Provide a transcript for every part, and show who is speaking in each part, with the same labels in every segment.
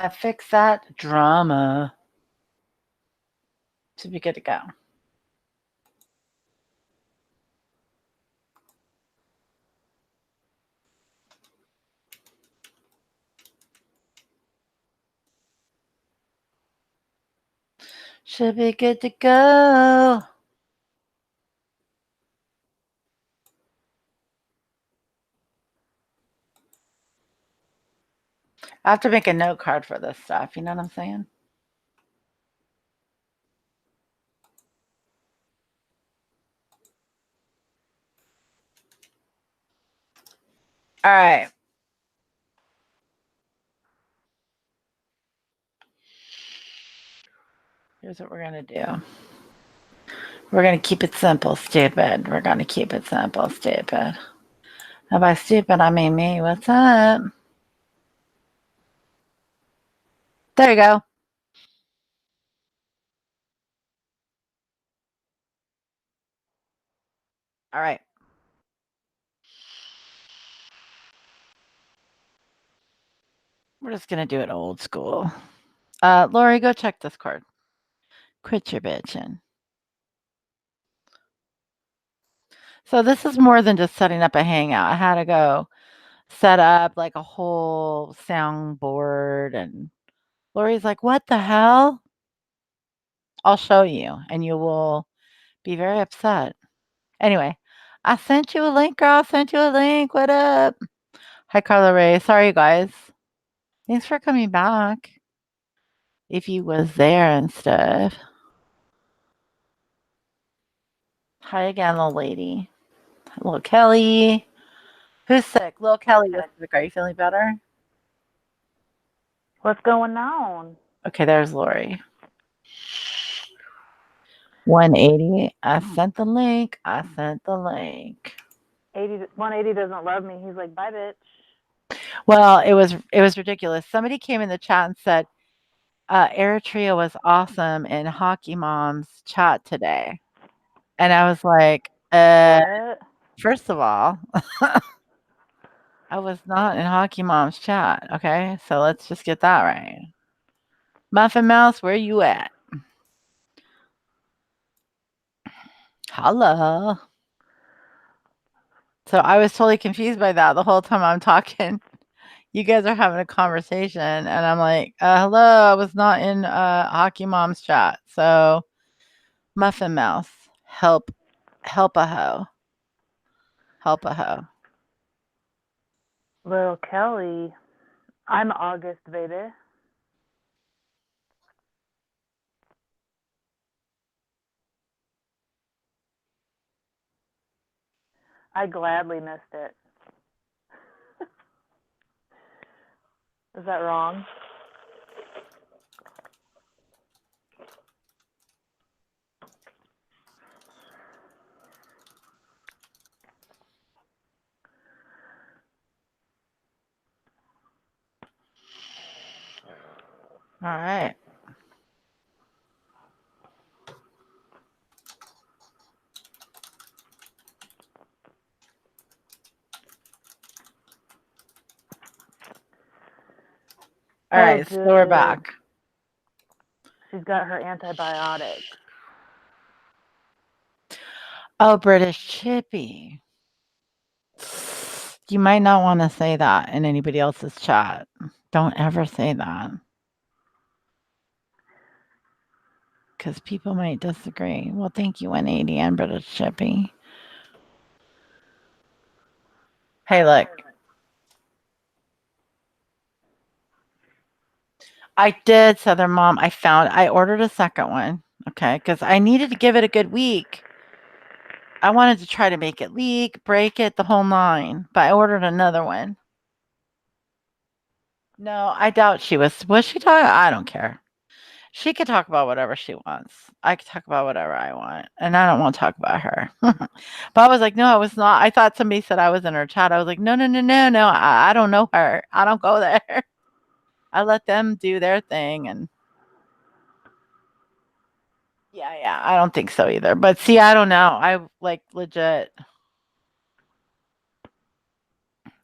Speaker 1: I fixed that drama. Should be good to go. Should be good to go. I have to make a note card for this stuff. You know what I'm saying? All right. Here's what we're going to do. We're going to keep it simple, stupid. We're going to keep it simple, stupid. And by stupid, I mean me. What's up? There you go. All right. We're just going to do it old school. Lori, go check Discord. Quit your bitching. So this is more than just setting up a hangout. I had to go set up like a whole soundboard, and Lori's like, "What the hell?" I'll show you, and you will be very upset. Anyway, I sent you a link, girl. I sent you a link. What up? Hi, Carla Ray. Sorry, you guys. Thanks for coming back. If you was there and stuff. Hi again, little lady. Little Kelly. Who's sick? Little Kelly was sick. Are you feeling better?
Speaker 2: What's going on?
Speaker 1: Okay, there's Lori. 180. I sent the link. I sent the link.
Speaker 2: 180 doesn't love me. He's like, bye, bitch.
Speaker 1: Well, it was ridiculous. Somebody came in the chat and said Eritrea was awesome in Hockey Mom's chat today, and I was like,
Speaker 2: What?
Speaker 1: first of all, I was not in Hockey Mom's chat. Okay, so let's just get that right. Muffin Mouse, where you at? Hello. So I was totally confused by that the whole time I'm talking. You guys are having a conversation, and I'm like, hello, I was not in Hockey Mom's chat. So, Muffin Mouse, help a hoe. Help a hoe.
Speaker 2: Little Kelly. I'm August, baby. I gladly missed it. Is that wrong?
Speaker 1: All right. All right, so we're back.
Speaker 2: She's got her antibiotics.
Speaker 1: Oh, British Chippy. You might not want to say that in anybody else's chat. Don't ever say that. Because people might disagree. Well, thank you, 180 and British Chippy. Hey, look. I did, Southern Mom. I ordered a second one. Okay, because I needed to give it a good week. I wanted to try to make it leak, break it, the whole nine, but I ordered another one. No, I doubt she was she talking? I don't care. She could talk about whatever she wants. I could talk about whatever I want, and I don't want to talk about her. But I was like, no, I was not. I thought somebody said I was in her chat. I was like, no, no, no, no, no. I don't know her. I don't go there. I let them do their thing, and yeah, I don't think so either. But see, I don't know. I like legit.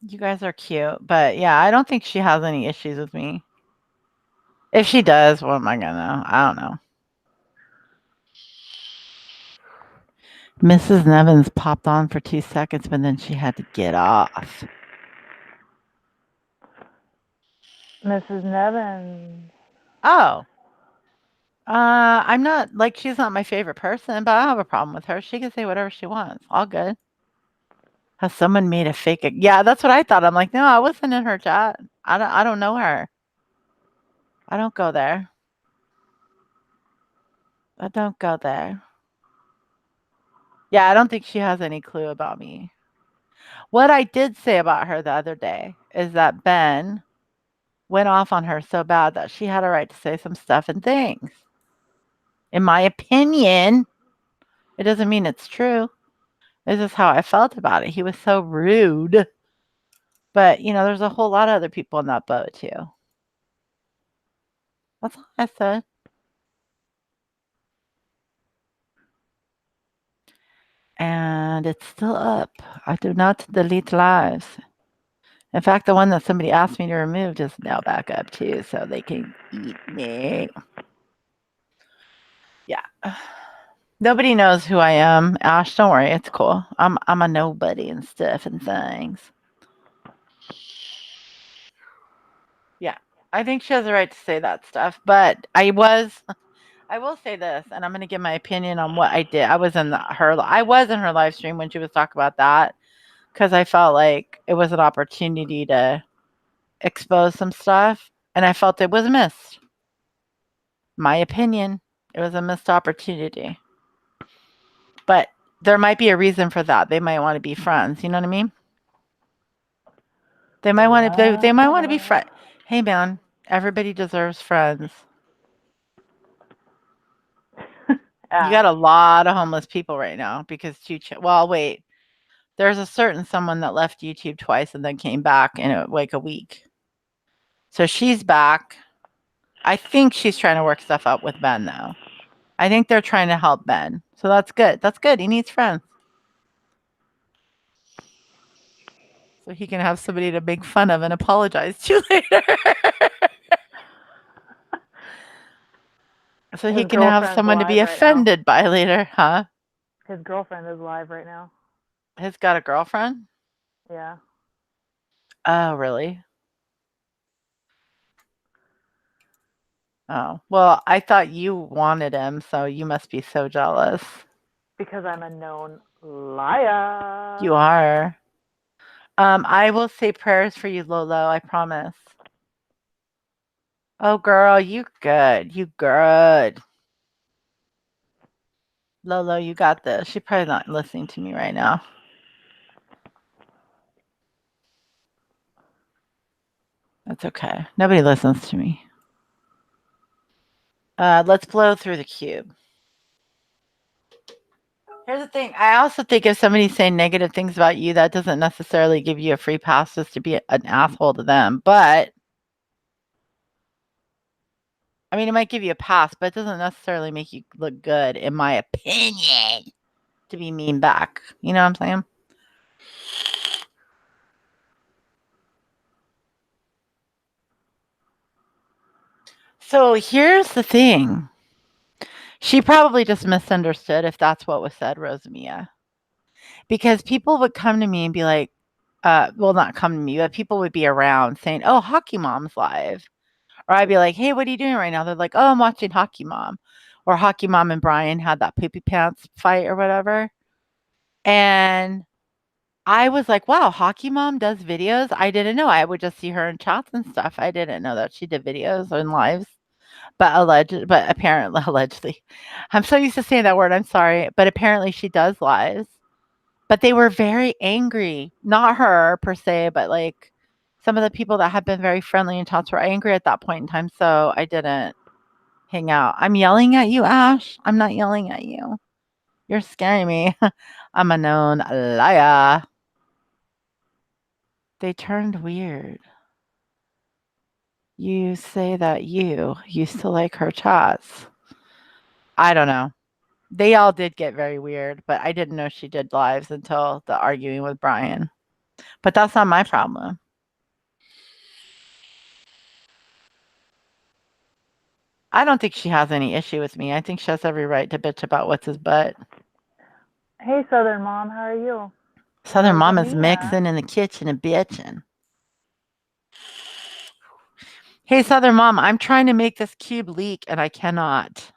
Speaker 1: You guys are cute, but yeah, I don't think she has any issues with me. If she does, what am I gonna? I don't know. Mrs. Nevins popped on for 2 seconds, but then she had to get off.
Speaker 2: Mrs. Nevins.
Speaker 1: Oh. I'm not like she's not my favorite person, but I don't have a problem with her. She can say whatever she wants. All good. Has someone made a fake? Yeah, that's what I thought. I'm like, no, I wasn't in her chat. I don't know her. I don't go there. I don't go there. Yeah, I don't think she has any clue about me. What I did say about her the other day is that Ben went off on her so bad that she had a right to say some stuff and things. In my opinion, it doesn't mean it's true. This is how I felt about it. He was so rude. But, there's a whole lot of other people in that boat too. That's all I said. And it's still up. I do not delete lives. In fact, the one that somebody asked me to remove is now back up too, so they can eat me. Yeah. Nobody knows who I am. Ash, don't worry, it's cool. I'm a nobody and stuff and things. Yeah. I think she has the right to say that stuff, but I will say this, and I'm gonna give my opinion on what I did. I was in her live stream when she was talking about that because I felt like it was an opportunity to expose some stuff, and I felt it was missed. My opinion, it was a missed opportunity. But there might be a reason for that. They might want to be friends. You know what I mean? They might want to be friends. Hey man, everybody deserves friends. You got
Speaker 2: Ash.
Speaker 1: a lot of homeless people right now because well, wait. There's a certain someone that left YouTube twice and then came back in like a week. So she's back. I think she's trying to work stuff out with Ben though. I think they're trying to help Ben. So that's good. That's good. He needs friends. So he can have somebody to make fun of and apologize to later. So he
Speaker 2: His
Speaker 1: can have
Speaker 2: girlfriend's
Speaker 1: someone to
Speaker 2: live
Speaker 1: be
Speaker 2: right now.
Speaker 1: offended by later, huh?
Speaker 2: His girlfriend is live right now.
Speaker 1: He's got a girlfriend?
Speaker 2: Yeah.
Speaker 1: Oh, really? Oh, well, I thought you wanted him, so you must be so jealous.
Speaker 2: Because I'm a known liar.
Speaker 1: You are. I will say prayers for you, Lolo, I promise. Oh, girl, you good. You good. Lolo, you got this. She's probably not listening to me right now. That's okay. Nobody listens to me. Let's blow through the cube. Here's the thing. I also think if somebody's saying negative things about you, that doesn't necessarily give you a free pass just to be an asshole to them. But I mean, it might give you a pass, but it doesn't necessarily make you look good, in my opinion, to be mean back. You know what I'm saying? So here's the thing. She probably just misunderstood if that's what was said, Rosamia. Because people would come to me and be like, well, not come to me, but people would be around saying, oh, Hockey Mom's live. Or I'd be like, hey, what are you doing right now? They're like, oh, I'm watching Hockey Mom. Or Hockey Mom and Brian had that poopy pants fight or whatever. And I was like, wow, Hockey Mom does videos. I didn't know. I would just see her in chats and stuff. I didn't know that she did videos and lives. But apparently, allegedly, I'm so used to saying that word. I'm sorry, but apparently she does lives. But they were very angry. Not her per se, but like some of the people that had been very friendly and chats were angry at that point in time. So I didn't hang out. I'm yelling at you, Ash. I'm not yelling at you. You're scaring me. I'm a known liar. They turned weird. You say that you used to like her chats. I don't know. They all did get very weird, but I didn't know she did lives until the arguing with Brian. But that's not my problem. I don't think she has any issue with me. I think she has every right to bitch about what's his butt.
Speaker 2: Hey, Southern Mom, how are you?
Speaker 1: Southern
Speaker 2: Rosa
Speaker 1: Mama's
Speaker 2: Mia.
Speaker 1: mixing in the kitchen and bitching. Hey, Southern Mom, I'm trying to make this cube leak and I cannot.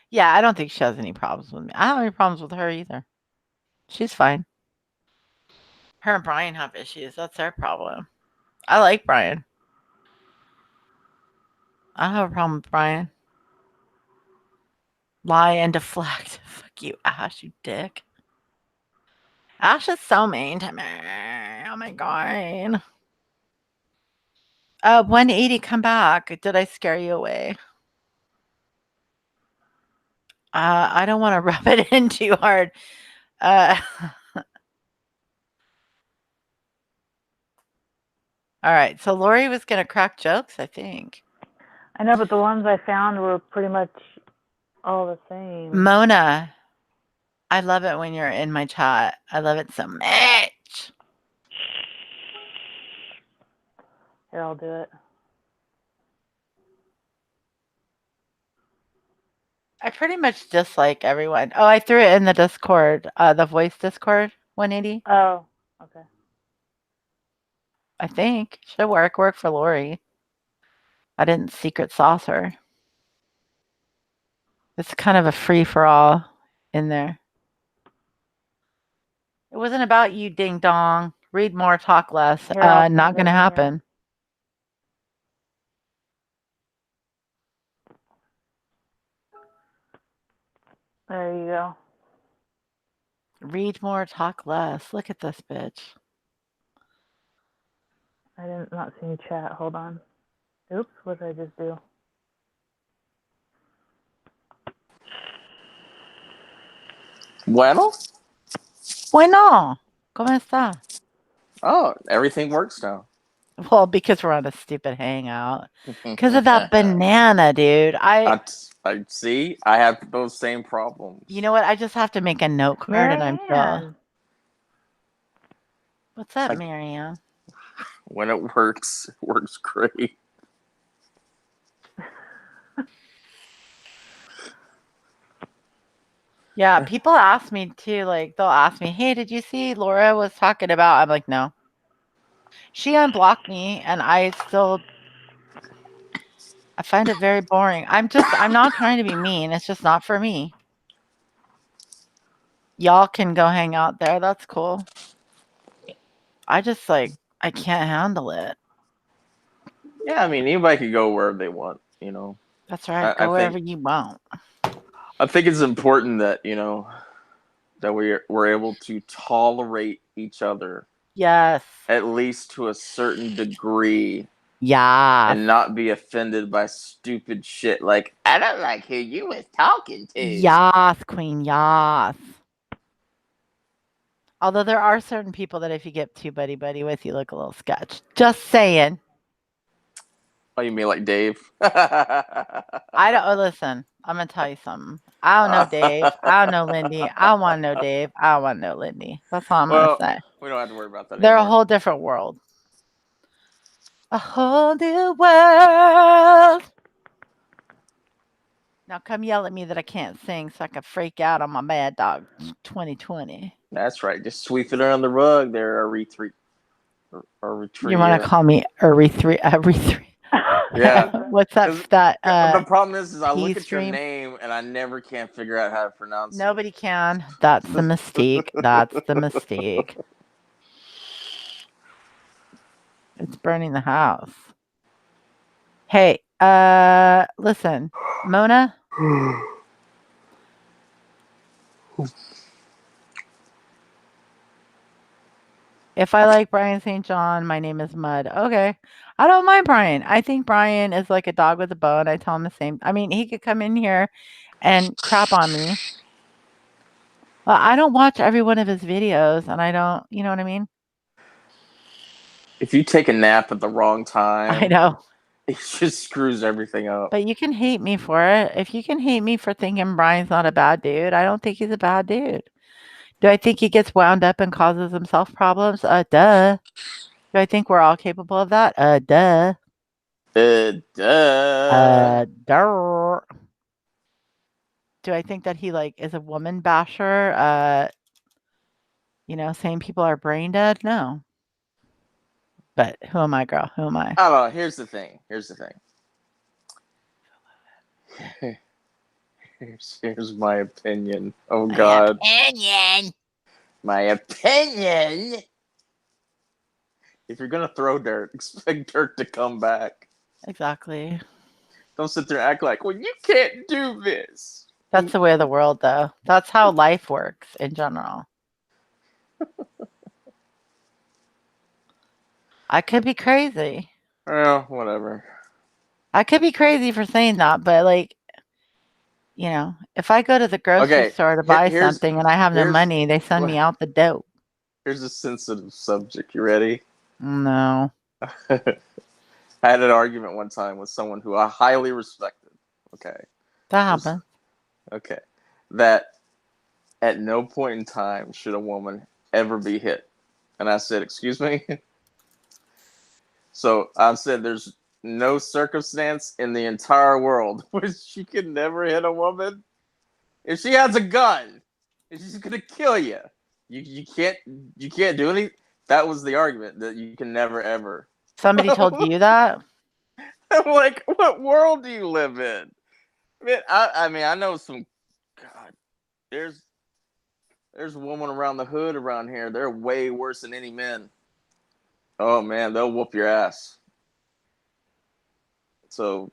Speaker 1: Yeah, I don't think she has any problems with me. I don't have any problems with her either. She's fine. Her and Brian have issues. That's their problem. I like Brian. I don't have a problem with Brian. Lie and deflect. Fuck you, Ash, you dick. Ash is so mean to me. Oh my god. 180, come back. Did I scare you away? I don't want to rub it in too hard. Uh, all right. So Lori was gonna crack jokes, I think.
Speaker 2: I know, but the ones I found were pretty much all the same.
Speaker 1: Mona, I love it when you're in my chat. I love it so much.
Speaker 2: Here, I'll do it.
Speaker 1: I pretty much dislike everyone. Oh, I threw it in the Discord, the voice Discord 180.
Speaker 2: Oh, okay.
Speaker 1: I think should work. Work for Lori. I didn't secret sauce her. It's kind of a free for all in there. It wasn't about you, ding dong. Read more, talk less.
Speaker 2: Here, I'll
Speaker 1: Not
Speaker 2: send it
Speaker 1: gonna
Speaker 2: in here.
Speaker 1: happen.
Speaker 2: There you go.
Speaker 1: Read more, talk less. Look at this bitch.
Speaker 2: I didn't not see any chat. Hold on. Oops, what did I just do?
Speaker 3: Bueno.
Speaker 1: Bueno. ¿Cómo está?
Speaker 3: Oh, everything works now.
Speaker 1: Well, because we're on a stupid hangout. Because of that banana, dude.
Speaker 3: I see. I have those same problems.
Speaker 1: You know what? I just have to make a note card and I'm chill. What's up, Marianne?
Speaker 3: When it works great.
Speaker 1: Yeah, people ask me too, like, they'll ask me, "Hey, did you see Laura was talking about?" I'm like, "No." She unblocked me and I find it very boring. I'm not trying to be mean. It's just not for me. Y'all can go hang out there. That's cool. I just I can't handle it.
Speaker 3: Yeah, I mean, anybody could go wherever they want, you know.
Speaker 1: That's right. Go wherever you want.
Speaker 3: I think it's important that, you know, that we're able to tolerate each other.
Speaker 1: Yes.
Speaker 3: At least to a certain degree.
Speaker 1: Yeah.
Speaker 3: And not be offended by stupid shit like, I don't like who you was talking to.
Speaker 1: Yas, queen, yas. Although there are certain people that if you get too buddy-buddy with, you look a little sketch. Just saying.
Speaker 3: Oh, you mean like Dave?
Speaker 1: I don't listen. I'm gonna tell you something. I don't know Dave. I don't know Lindy. I don't want to know Dave. I don't want to know Lindy. That's all I'm gonna say.
Speaker 3: We don't have to worry about that.
Speaker 1: They're
Speaker 3: anymore.
Speaker 1: a whole different world. A whole new world. Now come yell at me that I can't sing so I can freak out on my Mad Dog 2020.
Speaker 3: That's right. Just sweep it under the rug there, Eritrea.
Speaker 1: You want to call me Eritrea?
Speaker 3: Yeah.
Speaker 1: What's that?
Speaker 3: The problem is I look at
Speaker 1: stream?
Speaker 3: your name and I never can figure out how to pronounce it.
Speaker 1: Nobody can. That's the mistake. That's the mistake. It's burning the house. Hey, listen, Mona. If I like Brian St. John, my name is Mud. Okay. I don't mind Brian. I think Brian is like a dog with a bone. I tell him the same. I mean, he could come in here and crap on me. Well, I don't watch every one of his videos and I don't, you know what I mean?
Speaker 3: If you take a nap at the wrong time,
Speaker 1: I know.
Speaker 3: It just screws everything up.
Speaker 1: But you can hate me for it. If you can hate me for thinking Brian's not a bad dude, I don't think he's a bad dude. Do I think he gets wound up and causes himself problems? Duh. Do I think we're all capable of that? Duh.
Speaker 3: Duh.
Speaker 1: Duh. Do I think that he is a woman basher? Saying people are brain dead? No. But who am I, girl? Who am I?
Speaker 3: I don't know. Here's the thing. Here's my opinion. Oh God.
Speaker 1: Opinion.
Speaker 3: My opinion. If you're gonna throw dirt, expect dirt to come back.
Speaker 1: Exactly.
Speaker 3: Don't sit there and act like, well, you can't do this.
Speaker 1: That's the way of the world, though. That's how life works in general. I could be crazy.
Speaker 3: Well, whatever.
Speaker 1: I could be crazy for saying that, but if I go to the grocery
Speaker 3: Okay,
Speaker 1: store to buy
Speaker 3: here's
Speaker 1: something and I have no
Speaker 3: here's
Speaker 1: money, they send me out the dope.
Speaker 3: here's a sensitive subject. You ready?
Speaker 1: No.
Speaker 3: I had an argument one time with someone who I highly respected. Okay.
Speaker 1: That happens.
Speaker 3: Okay. That at no point in time should a woman ever be hit. And I said, excuse me? So I've said there's no circumstance in the entire world where she could never hit a woman. If she has a gun, she's gonna kill you. You can't do anything. That was the argument, that you can never ever.
Speaker 1: Somebody told you that?
Speaker 3: I'm like, what world do you live in? Man, I mean, I know some. God, there's a woman around the hood around here. They're way worse than any men. Oh man, they'll whoop your ass. So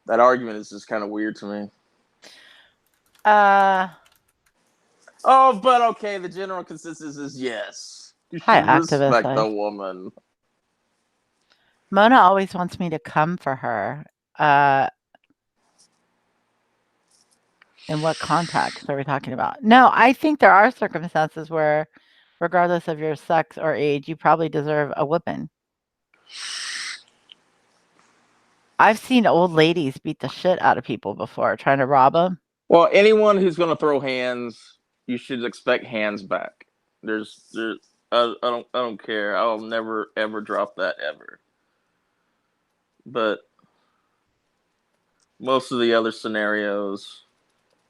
Speaker 3: that argument is just kind of weird to me.
Speaker 1: Uh,
Speaker 3: Oh, but okay, the general consensus is yes. You
Speaker 1: Hi,
Speaker 3: should
Speaker 1: activist
Speaker 3: respect the
Speaker 1: life.
Speaker 3: woman.
Speaker 1: Mona always wants me to come for her. In what context are we talking about? No, I think there are circumstances where, regardless of your sex or age, you probably deserve a whipping. I've seen old ladies beat the shit out of people before trying to rob them.
Speaker 3: Well, anyone who's going to throw hands, you should expect hands back. I don't care. I'll never ever drop that ever. But most of the other scenarios,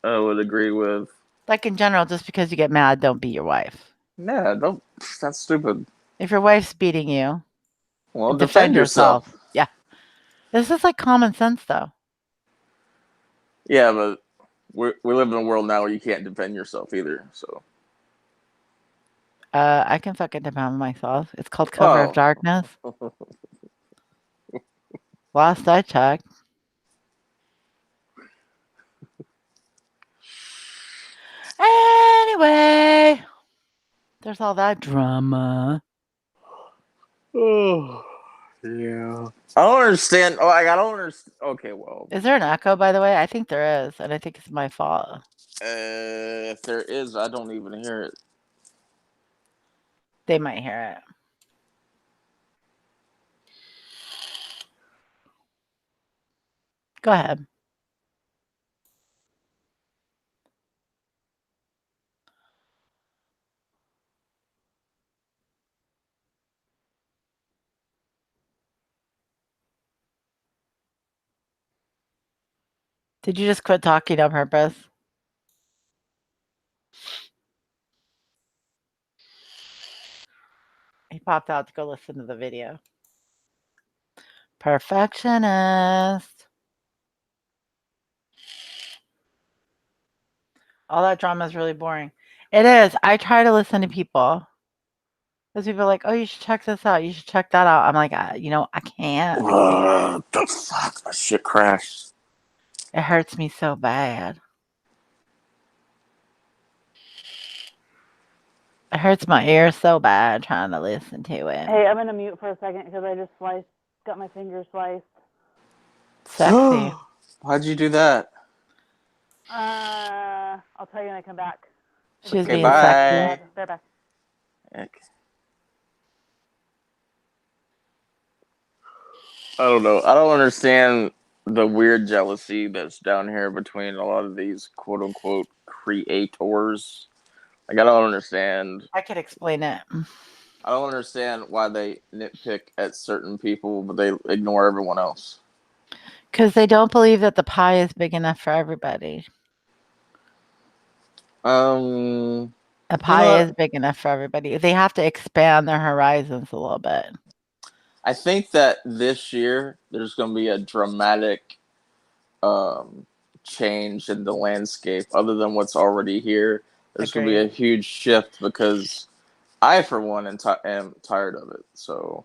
Speaker 3: I would agree with.
Speaker 1: Like in general, just because you get mad, don't beat your wife.
Speaker 3: Nah, don't. That's stupid.
Speaker 1: If your wife's beating you,
Speaker 3: Well,
Speaker 1: defend
Speaker 3: defend yourself.
Speaker 1: yourself. Yeah. This is like common sense, though.
Speaker 3: Yeah, but we live in a world now where you can't defend yourself either. So.
Speaker 1: I can fucking defend myself. It's called cover of
Speaker 3: Oh.
Speaker 1: darkness. Last I checked. Anyway, there's all that drama.
Speaker 3: Oh. Yeah. I don't understand. Oh, I don't understand. Okay, well.
Speaker 1: Is there an echo, by the way? I think there is, and I think it's my fault.
Speaker 3: If there is, I don't even hear it.
Speaker 1: They might hear it. Go ahead. Did you just quit talking on purpose? He popped out to go listen to the video. Perfectionist. All that drama is really boring. It is. I try to listen to people. Because people are like, oh, you should check this out. You should check that out. I'm like, I can't.
Speaker 3: The fuck? That shit crashed.
Speaker 1: It hurts me so bad. It hurts my ear so bad trying to listen to it.
Speaker 2: Hey, I'm gonna mute for a second because I just got my finger sliced.
Speaker 1: Sexy.
Speaker 3: Why'd you do that?
Speaker 2: I'll tell you when I come back.
Speaker 1: She was
Speaker 3: Okay,
Speaker 1: being
Speaker 3: bye.
Speaker 1: sexy.
Speaker 2: They're back.
Speaker 3: Okay. I don't know. I don't understand the weird jealousy that's down here between a lot of these quote unquote creators. Like I don't understand.
Speaker 1: I could explain it.
Speaker 3: I don't understand why they nitpick at certain people, but they ignore everyone else.
Speaker 1: Because they don't believe that the pie is big enough for everybody. A
Speaker 3: You know
Speaker 1: pie is
Speaker 3: what?
Speaker 1: big enough for everybody. They have to expand their horizons a little bit.
Speaker 3: I think that this year there's going to be a dramatic um, change in the landscape, other than what's already here. There's going to be
Speaker 1: Agreed.
Speaker 3: a huge shift because I, for one, am tired of it. So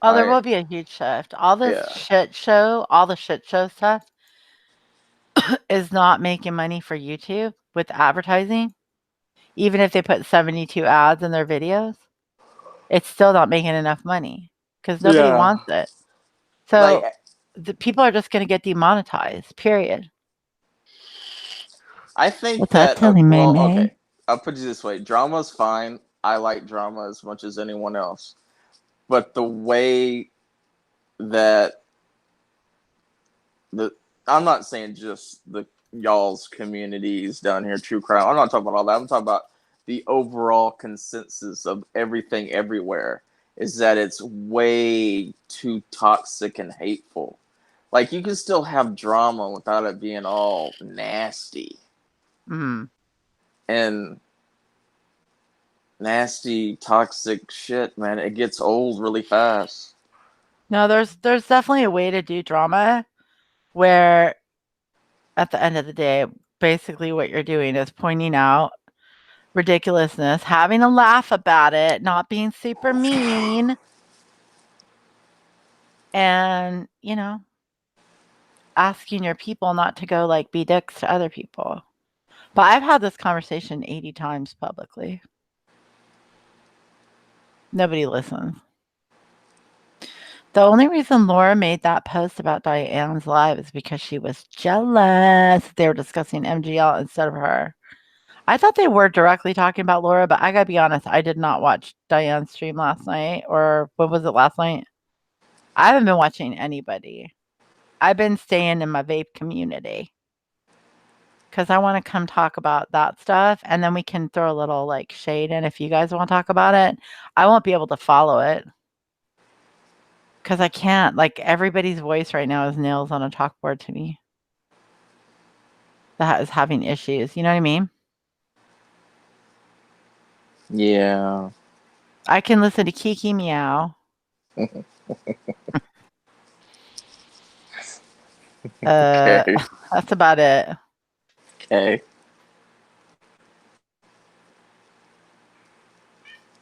Speaker 1: Oh, there
Speaker 3: I,
Speaker 1: will be a huge shift. All this
Speaker 3: yeah,
Speaker 1: shit show, all the shit show stuff is not making money for YouTube with advertising. Even if they put 72 ads in their videos, it's still not making enough money because nobody
Speaker 3: yeah.
Speaker 1: wants it.
Speaker 3: Like
Speaker 1: So the people are just going to get demonetized, period.
Speaker 3: I think
Speaker 1: What's that
Speaker 3: that
Speaker 1: telling me,
Speaker 3: well,
Speaker 1: May?
Speaker 3: okay. I'll put it this way: drama's fine. I like drama as much as anyone else, but the way that the I'm not saying just the y'all's communities down here, true crime. I'm not talking about all that. I'm talking about the overall consensus of everything everywhere is that it's way too toxic and hateful. Like you can still have drama without it being all nasty
Speaker 1: Mm.
Speaker 3: and nasty, toxic shit, man. It gets old really fast.
Speaker 1: No, there's definitely a way to do drama where at the end of the day, basically what you're doing is pointing out ridiculousness, having a laugh about it, not being super mean, and, asking your people not to go like be dicks to other people. But I've had this conversation 80 times publicly. Nobody listens. The only reason Laura made that post about Diane's live is because she was jealous. They were discussing MGL instead of her. I thought they were directly talking about Laura, but I gotta be honest, I did not watch Diane's stream last night, or when was it last night? I haven't been watching anybody. I've been staying in my vape community because I want to come talk about that stuff, and then we can throw a little like shade in if you guys want to talk about it. I won't be able to follow it because I can't. Like everybody's voice right now is nails on a chalkboard to me. That is having issues. You know what I mean?
Speaker 3: Yeah.
Speaker 1: I can listen to Kiki meow. Uh,
Speaker 3: Okay.
Speaker 1: that's about it.
Speaker 3: Okay.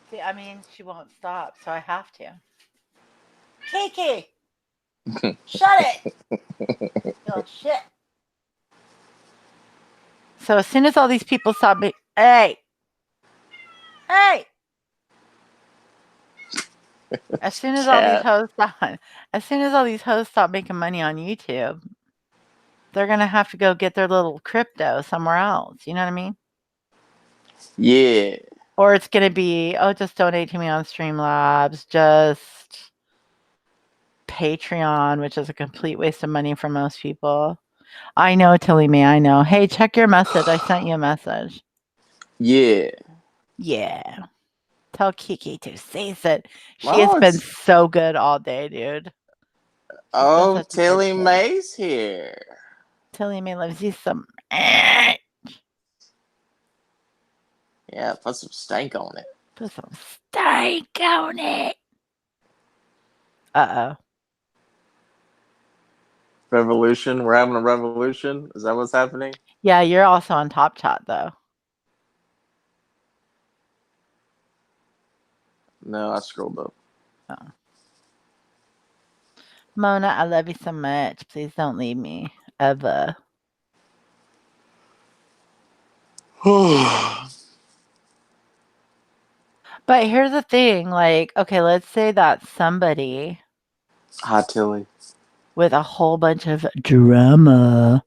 Speaker 1: See, I mean, she won't stop, so I have to. Kiki, shut it! Oh shit! So as soon as all these people stop me, hey, hey! As soon as all these
Speaker 3: Cat.
Speaker 1: hoes stop, as soon as all these hoes stop making money on YouTube, they're gonna have to go get their little crypto somewhere else. You know what I mean?
Speaker 3: Yeah.
Speaker 1: Or it's gonna be, oh, just donate to me on Streamlabs, just Patreon, which is a complete waste of money for most people. I know, Tilly me, I know. Hey, check your message. I sent you a message.
Speaker 3: Yeah.
Speaker 1: Yeah. Tell Kiki to say it. She has
Speaker 3: Oh,
Speaker 1: been
Speaker 3: it's
Speaker 1: so good all day, dude. She's been
Speaker 3: oh
Speaker 1: such a good
Speaker 3: Tilly
Speaker 1: kid.
Speaker 3: May's here.
Speaker 1: Tilly me loves you some.
Speaker 3: Yeah, put some stank on it.
Speaker 1: Put some steak on it. Uh oh.
Speaker 3: Revolution. We're having a revolution. Is that what's happening?
Speaker 1: Yeah, you're also on Top Chat though.
Speaker 3: No, I scrolled up.
Speaker 1: Oh. Mona, I love you so much. Please don't leave me ever. But here's the thing, like, okay, let's say that somebody
Speaker 3: Hi, Tilly.
Speaker 1: with a whole bunch of drama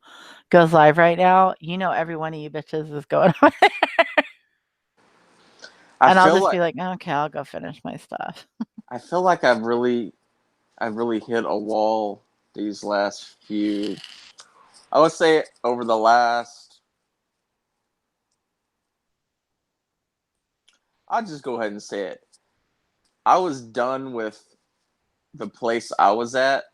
Speaker 1: goes live right now. You know, every one of you bitches is going on.
Speaker 3: I
Speaker 1: And I'll
Speaker 3: feel
Speaker 1: just
Speaker 3: like
Speaker 1: be like, okay, I'll go finish my stuff.
Speaker 3: I've really hit a wall these last few. I would say over the last I'll just go ahead and say it. I was done with the place I was at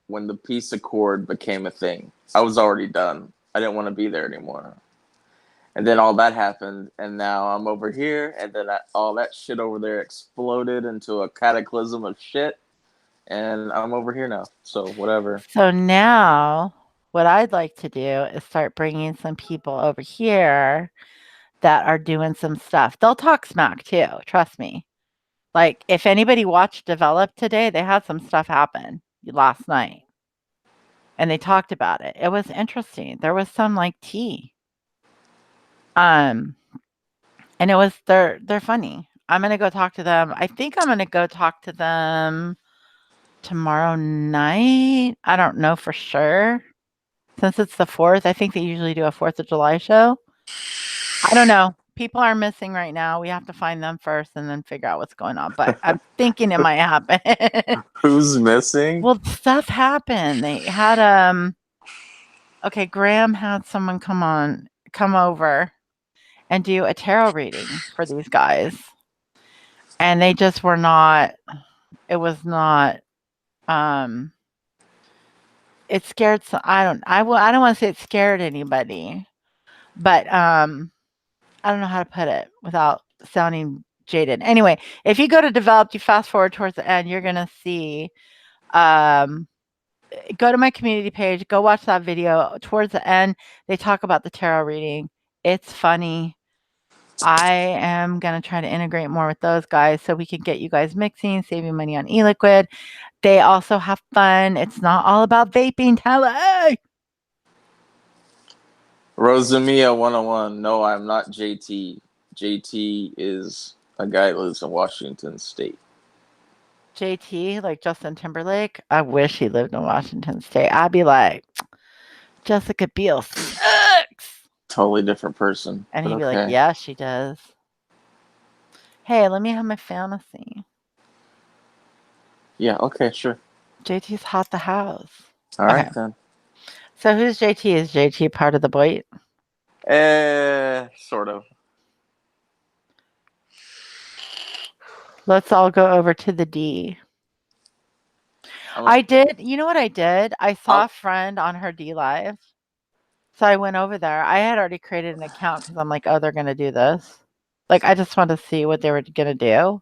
Speaker 3: when the peace accord became a thing. I was already done. I didn't want to be there anymore. And then all that happened, and now I'm over here, and then all that shit over there exploded into a cataclysm of shit, and I'm over here now. So whatever.
Speaker 1: So now, what I'd like to do is start bringing some people over here that are doing some stuff. They'll talk smack too, trust me. Like, if anybody watched Develop today, they had some stuff happen last night, and they talked about it. It was interesting. There was some, like, tea. Um, and it was they're funny. I'm gonna go talk to them. I think I'm gonna go talk to them tomorrow night. I don't know for sure. Since it's the 4th, I think they usually do a 4th of July show. I don't know. People are missing right now. We have to find them first and then figure out what's going on. But I'm thinking it might happen.
Speaker 3: Who's missing?
Speaker 1: Well, stuff happened. They had okay, Graham had someone come over and do a tarot reading for these guys. And they just were not it was not it scared some I don't want to say it scared anybody, but I don't know how to put it without sounding jaded. Anyway, if you go to Developed, you fast forward towards the end, you're gonna see go to my community page, go watch that video. Towards the end, they talk about the tarot reading. It's funny. I am gonna try to integrate more with those guys so we can get you guys mixing, saving money on e-liquid. They also have fun. It's not all about vaping, Tally.
Speaker 3: Rosamia 101. No, I'm not JT. JT is a guy who lives in Washington State.
Speaker 1: JT, like Justin Timberlake. I wish he lived in Washington State. I'd be like, Jessica Biel sucks.
Speaker 3: Totally different person.
Speaker 1: And
Speaker 3: But
Speaker 1: he'd be like,
Speaker 3: okay.
Speaker 1: yeah, she does. Hey, let me have my fantasy.
Speaker 3: Yeah, okay, sure.
Speaker 1: JT's hot the house.
Speaker 3: All right, then.
Speaker 1: So who's JT? Is JT part of the Boyd?
Speaker 3: Sort of.
Speaker 1: Let's all go over to the D. I did. You know what I did? I saw a friend on her D Live. So I went over there. I had already created an account because I'm like, oh, they're going to do this. Like, I just wanted to see what they were going to do.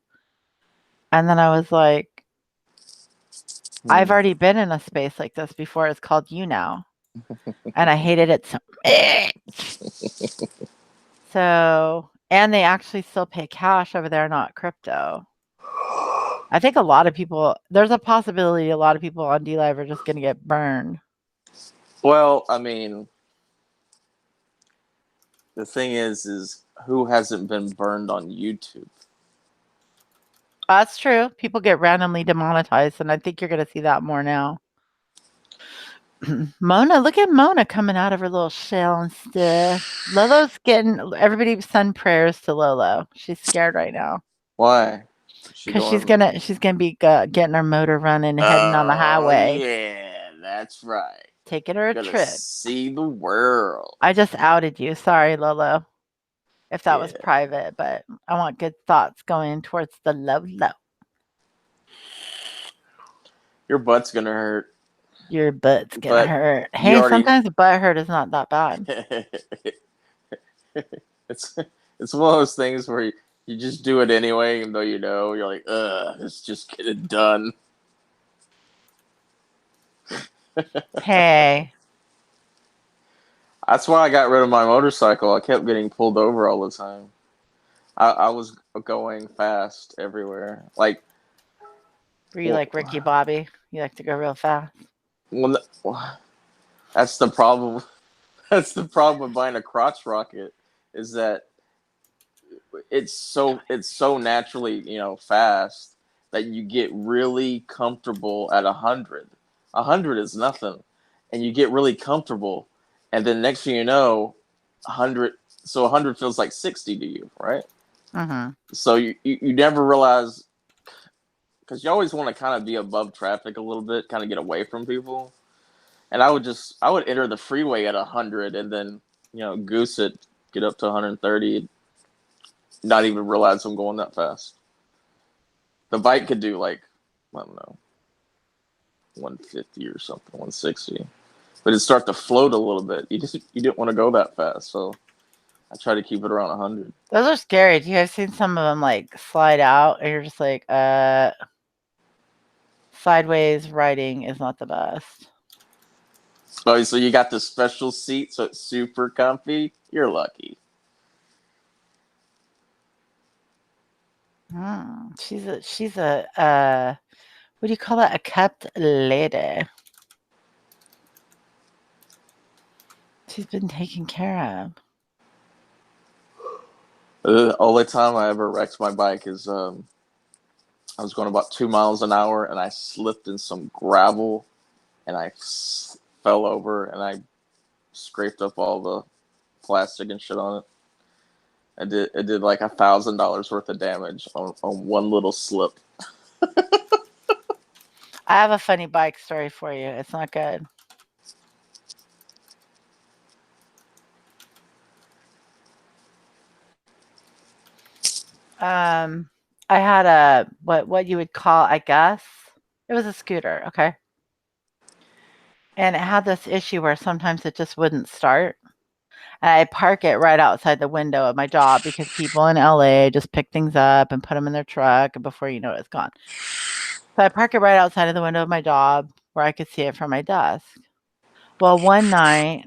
Speaker 1: And then I was like, I've already been in a space like this before. It's called You Now. And I hated it so much. So, and they actually still pay cash over there, not crypto. I think a lot of people, there's a possibility a lot of people on D Live are just going to get burned.
Speaker 3: Well, I mean, the thing is who hasn't been burned on YouTube?
Speaker 1: That's true. People get randomly demonetized, and I think you're going to see that more now. Mona, look at Mona coming out of her little shell and stuff. Lolo's everybody send prayers to Lolo. She's scared right now.
Speaker 3: Why?
Speaker 1: Because she's gonna be getting her motor running, heading on the highway.
Speaker 3: Yeah, that's right.
Speaker 1: Taking her a trip.
Speaker 3: See the world.
Speaker 1: I just outed you. Sorry, Lolo. If that was private, but I want good thoughts going towards the low.
Speaker 3: Your butt's gonna hurt.
Speaker 1: Your butt's gonna hurt. Hey, sometimes a butt hurt is not that bad.
Speaker 3: It's one of those things where you just do it anyway, even though you know you're like, let's just get it done.
Speaker 1: Hey.
Speaker 3: That's why I got rid of my motorcycle. I kept getting pulled over all the time. I was going fast everywhere. Like,
Speaker 1: were you like Ricky Bobby? You like to go real fast?
Speaker 3: Well, that's the problem. That's the problem with buying a crotch rocket, is that it's so naturally fast that you get really comfortable at 100. 100 is nothing, and you get really comfortable, and then next thing you know, 100. So 100 feels like 60 to you, right? So you never realize, because you always want to kind of be above traffic a little bit, kind of get away from people. And I would enter the freeway at 100 and then goose it, get up to 130. not even realize I'm going that fast. The bike could do like, I don't know, 150 or something, 160. But it start to float a little bit. You didn't want to go that fast, so I try to keep it around 100.
Speaker 1: Those are scary. Do you guys seen some of them like slide out and you're just like, sideways riding is not the best.
Speaker 3: Oh, so you got the special seat, so it's super comfy. You're lucky.
Speaker 1: She's a what do you call that? A kept lady. She's been taken care of.
Speaker 3: The only time I ever wrecked my bike is I was going about 2 miles an hour and I slipped in some gravel and I fell over and I scraped up all the plastic and shit on it. It did like $1,000 worth of damage on one little slip.
Speaker 1: I have a funny bike story for you. It's not good. I had a what you would call, I guess, it was a scooter, okay? And it had this issue where sometimes it just wouldn't start. And I park it right outside the window of my job because people in LA just pick things up and put them in their truck, and before you know it, it's gone. So I park it right outside of the window of my job where I could see it from my desk. Well, one night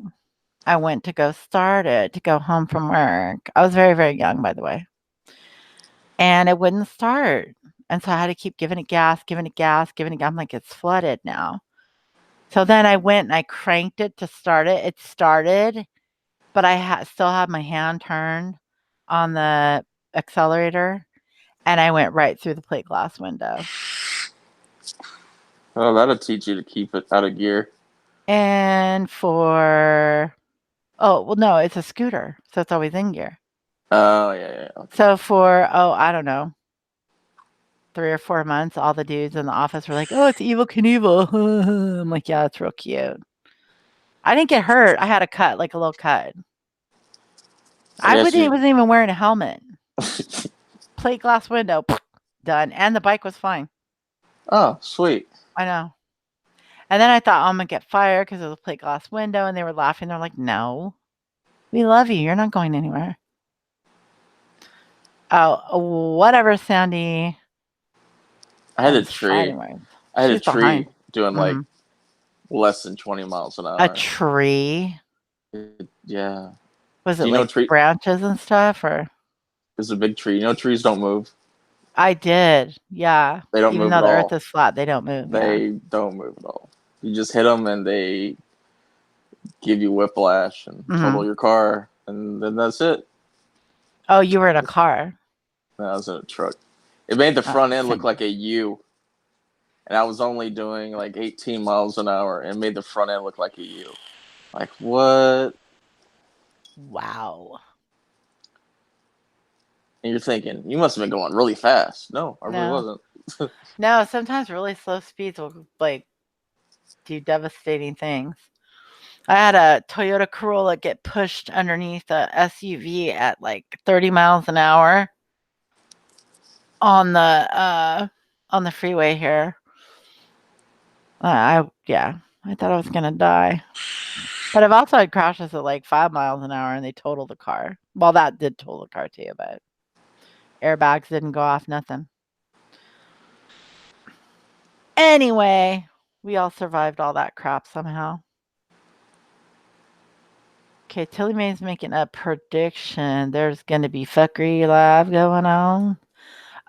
Speaker 1: I went to go start it to go home from work. I was very, very young, by the way. And it wouldn't start. And so I had to keep giving it gas, giving it gas, giving it gas. I'm like, it's flooded now. So then I went and I cranked it to start it. It started, but I still had my hand turned on the accelerator, and I went right through the plate glass window.
Speaker 3: Oh, that'll teach you to keep it out of gear.
Speaker 1: And well, no, it's a scooter, so it's always in gear.
Speaker 3: Oh, yeah. Okay.
Speaker 1: So for, I don't know, 3 or 4 months, all the dudes in the office were like, "Oh, it's Evel Knievel." I'm like, "Yeah, it's real cute." I didn't get hurt. I had a cut, like a little cut.
Speaker 3: I guess you.
Speaker 1: wasn't even wearing a helmet. Plate glass window, done. And the bike was fine.
Speaker 3: Oh, sweet.
Speaker 1: I know. And then I thought, I'm going to get fired because it was a plate glass window. And they were laughing. They're like, "No, we love you. You're not going anywhere." Oh, whatever, Sandy.
Speaker 3: I had a
Speaker 1: That's
Speaker 3: tree.
Speaker 1: fighting words.
Speaker 3: I had a
Speaker 1: She's
Speaker 3: tree
Speaker 1: behind.
Speaker 3: doing like
Speaker 1: Mhm.
Speaker 3: less than 20 miles an
Speaker 1: A
Speaker 3: hour.
Speaker 1: tree?
Speaker 3: Yeah.
Speaker 1: Was
Speaker 3: Do
Speaker 1: it
Speaker 3: you know
Speaker 1: like
Speaker 3: tree?
Speaker 1: branches and stuff? Or
Speaker 3: It's a big tree. You know trees don't move.
Speaker 1: I did. Yeah.
Speaker 3: They don't
Speaker 1: Even
Speaker 3: move
Speaker 1: though
Speaker 3: at
Speaker 1: the earth
Speaker 3: all.
Speaker 1: is flat, they don't move. Yeah.
Speaker 3: They don't move at all. You just hit them and they give you whiplash and
Speaker 1: Hmm.
Speaker 3: total your car, and then that's it.
Speaker 1: Oh, you were in a car.
Speaker 3: I was in a truck. It made the front end look
Speaker 1: Same.
Speaker 3: like a U, and I was only doing like 18 miles an hour, and made the front end look like a U. Like what?
Speaker 1: Wow.
Speaker 3: And you're thinking you must have been going really fast. No, I really
Speaker 1: No.
Speaker 3: wasn't.
Speaker 1: No, sometimes really slow speeds will like do devastating things. I had a Toyota Corolla get pushed underneath a SUV at like 30 miles an hour on the freeway here. I thought I was gonna die. But I've also had crashes at like 5 miles an hour and they totaled the car. Well, that did total the car too, but airbags didn't go off, nothing. Anyway, we all survived all that crap somehow. Okay, Tilly Mae's making a prediction. There's gonna be fuckery live going on.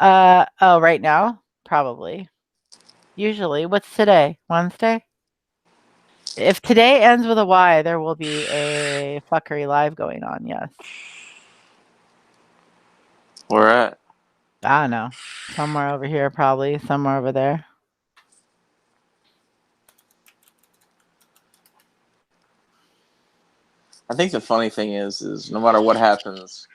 Speaker 1: Right now? Probably. Usually. What's today? Wednesday? If today ends with a Y, there will be a fuckery live going on, yes.
Speaker 3: Where at?
Speaker 1: I don't know. Somewhere over here, probably. Somewhere over there.
Speaker 3: I think the funny thing is no matter what happens,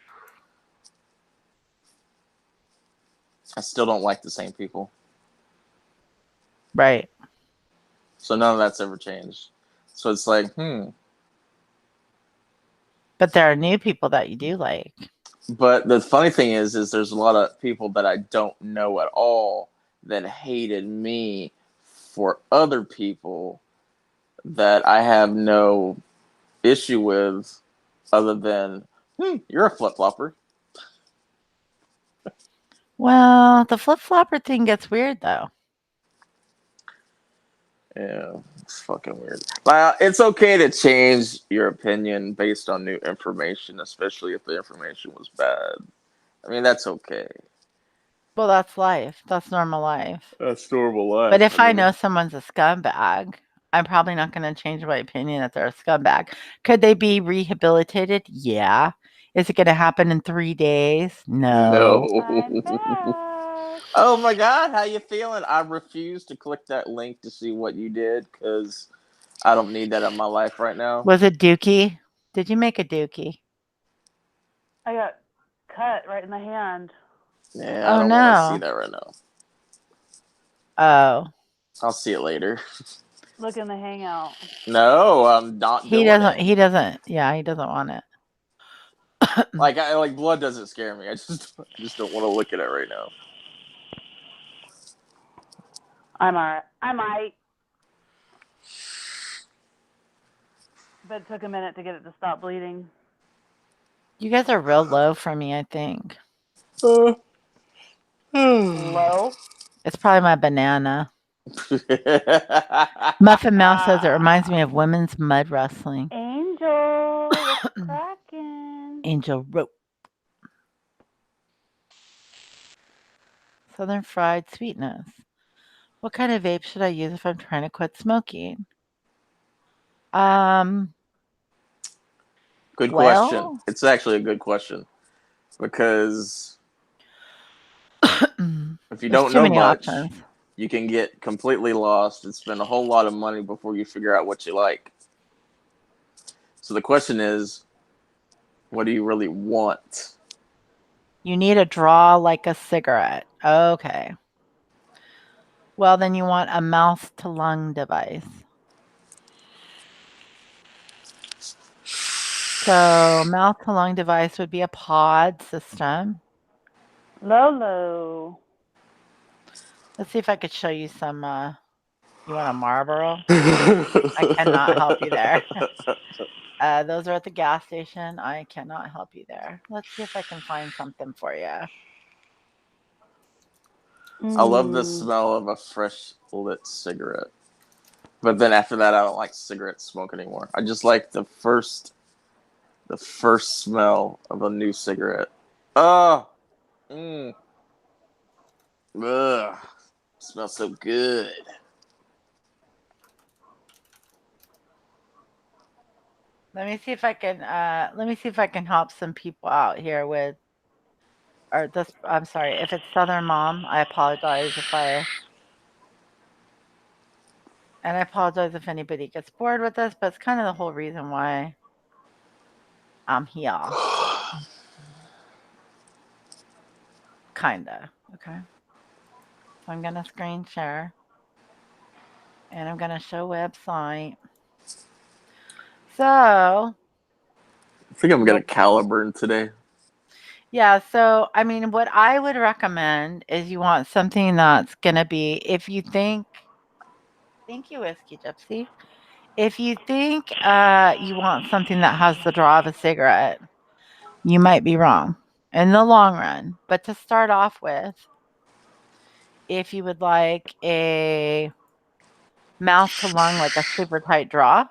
Speaker 3: I still don't like the same people.
Speaker 1: Right.
Speaker 3: So none of that's ever changed. So it's like,
Speaker 1: But there are new people that you do like.
Speaker 3: But the funny thing is there's a lot of people that I don't know at all that hated me for other people that I have no issue with, other than you're a flip flopper.
Speaker 1: Well, the flip flopper thing gets weird though.
Speaker 3: Yeah, it's fucking weird. It's okay to change your opinion based on new information, especially if the information was bad. I mean, that's okay.
Speaker 1: Well, that's life. That's normal life.
Speaker 3: That's normal
Speaker 1: But
Speaker 3: life. I
Speaker 1: if I
Speaker 3: mean,
Speaker 1: know someone's a scumbag, I'm probably not going to change my opinion that they're a scumbag. Could they be rehabilitated? Yeah. Is it going to happen in 3 days? No.
Speaker 2: I'm
Speaker 3: no.
Speaker 2: back.
Speaker 3: Oh my god, how you feeling? I refuse to click that link to see what you did because I don't need that in my life right now.
Speaker 1: Was it Dookie? Did you make a Dookie?
Speaker 2: I got cut right in the hand.
Speaker 3: Yeah, I
Speaker 1: Oh
Speaker 3: don't want to see
Speaker 1: no.
Speaker 3: that right now.
Speaker 1: Oh.
Speaker 3: I'll see it later.
Speaker 2: Look in the hangout.
Speaker 3: No, I'm not
Speaker 1: He
Speaker 3: doing
Speaker 1: doesn't
Speaker 3: it.
Speaker 1: he doesn't yeah, he doesn't want it.
Speaker 3: Like blood doesn't scare me. I just don't want to look at it right now.
Speaker 2: I'm alright. I might. But it took a minute to get it to stop bleeding.
Speaker 1: You guys are real low for me, I think.
Speaker 2: Low.
Speaker 1: It's probably my banana. Muffin Mouse says it reminds me of women's mud wrestling.
Speaker 2: Angel, what's cracking?
Speaker 1: Angel rope. Southern fried sweetness. What kind of vape should I use if I'm trying to quit smoking? Um,
Speaker 3: Good question.
Speaker 1: well,
Speaker 3: It's actually a good question because if you
Speaker 1: there's
Speaker 3: don't
Speaker 1: too
Speaker 3: know
Speaker 1: many
Speaker 3: much,
Speaker 1: options.
Speaker 3: you can get completely lost and spend a whole lot of money before you figure out what you like. So the question is, what do you really want?
Speaker 1: You need a draw like a cigarette. Okay. Well, then you want a mouth to lung device. So, mouth to lung device would be a pod system.
Speaker 2: Lolo.
Speaker 1: Let's see if I could show you some. You want a Marlboro? I cannot help you there.
Speaker 3: I
Speaker 1: Those are at the gas station. I cannot help you there. Let's see if I can find something for you.
Speaker 3: love the
Speaker 2: Mm.
Speaker 3: smell of a fresh lit cigarette. But then after that, I don't like cigarette smoke anymore. I just like the first smell of a new cigarette. Oh, mm, ugh, smells so good.
Speaker 1: Let me see if I can. Let me see if I can help some people out here with. Or this. I'm sorry if it's Southern Mom. I apologize if I. And I apologize if anybody gets bored with this, but it's kind of the whole reason why I'm here. Kinda. Okay. So I'm gonna screen share. And I'm gonna show website. So
Speaker 3: I think I'm gonna
Speaker 2: Nope.
Speaker 3: caliburn today.
Speaker 1: yeah, so I mean, what I would recommend is you want something that's gonna be, if you think, thank you, Whiskey Gypsy. If you think you want something that has the draw of a cigarette, you might be wrong in the long run. But to start off with, if you would like a mouth to lung, like a super tight draw,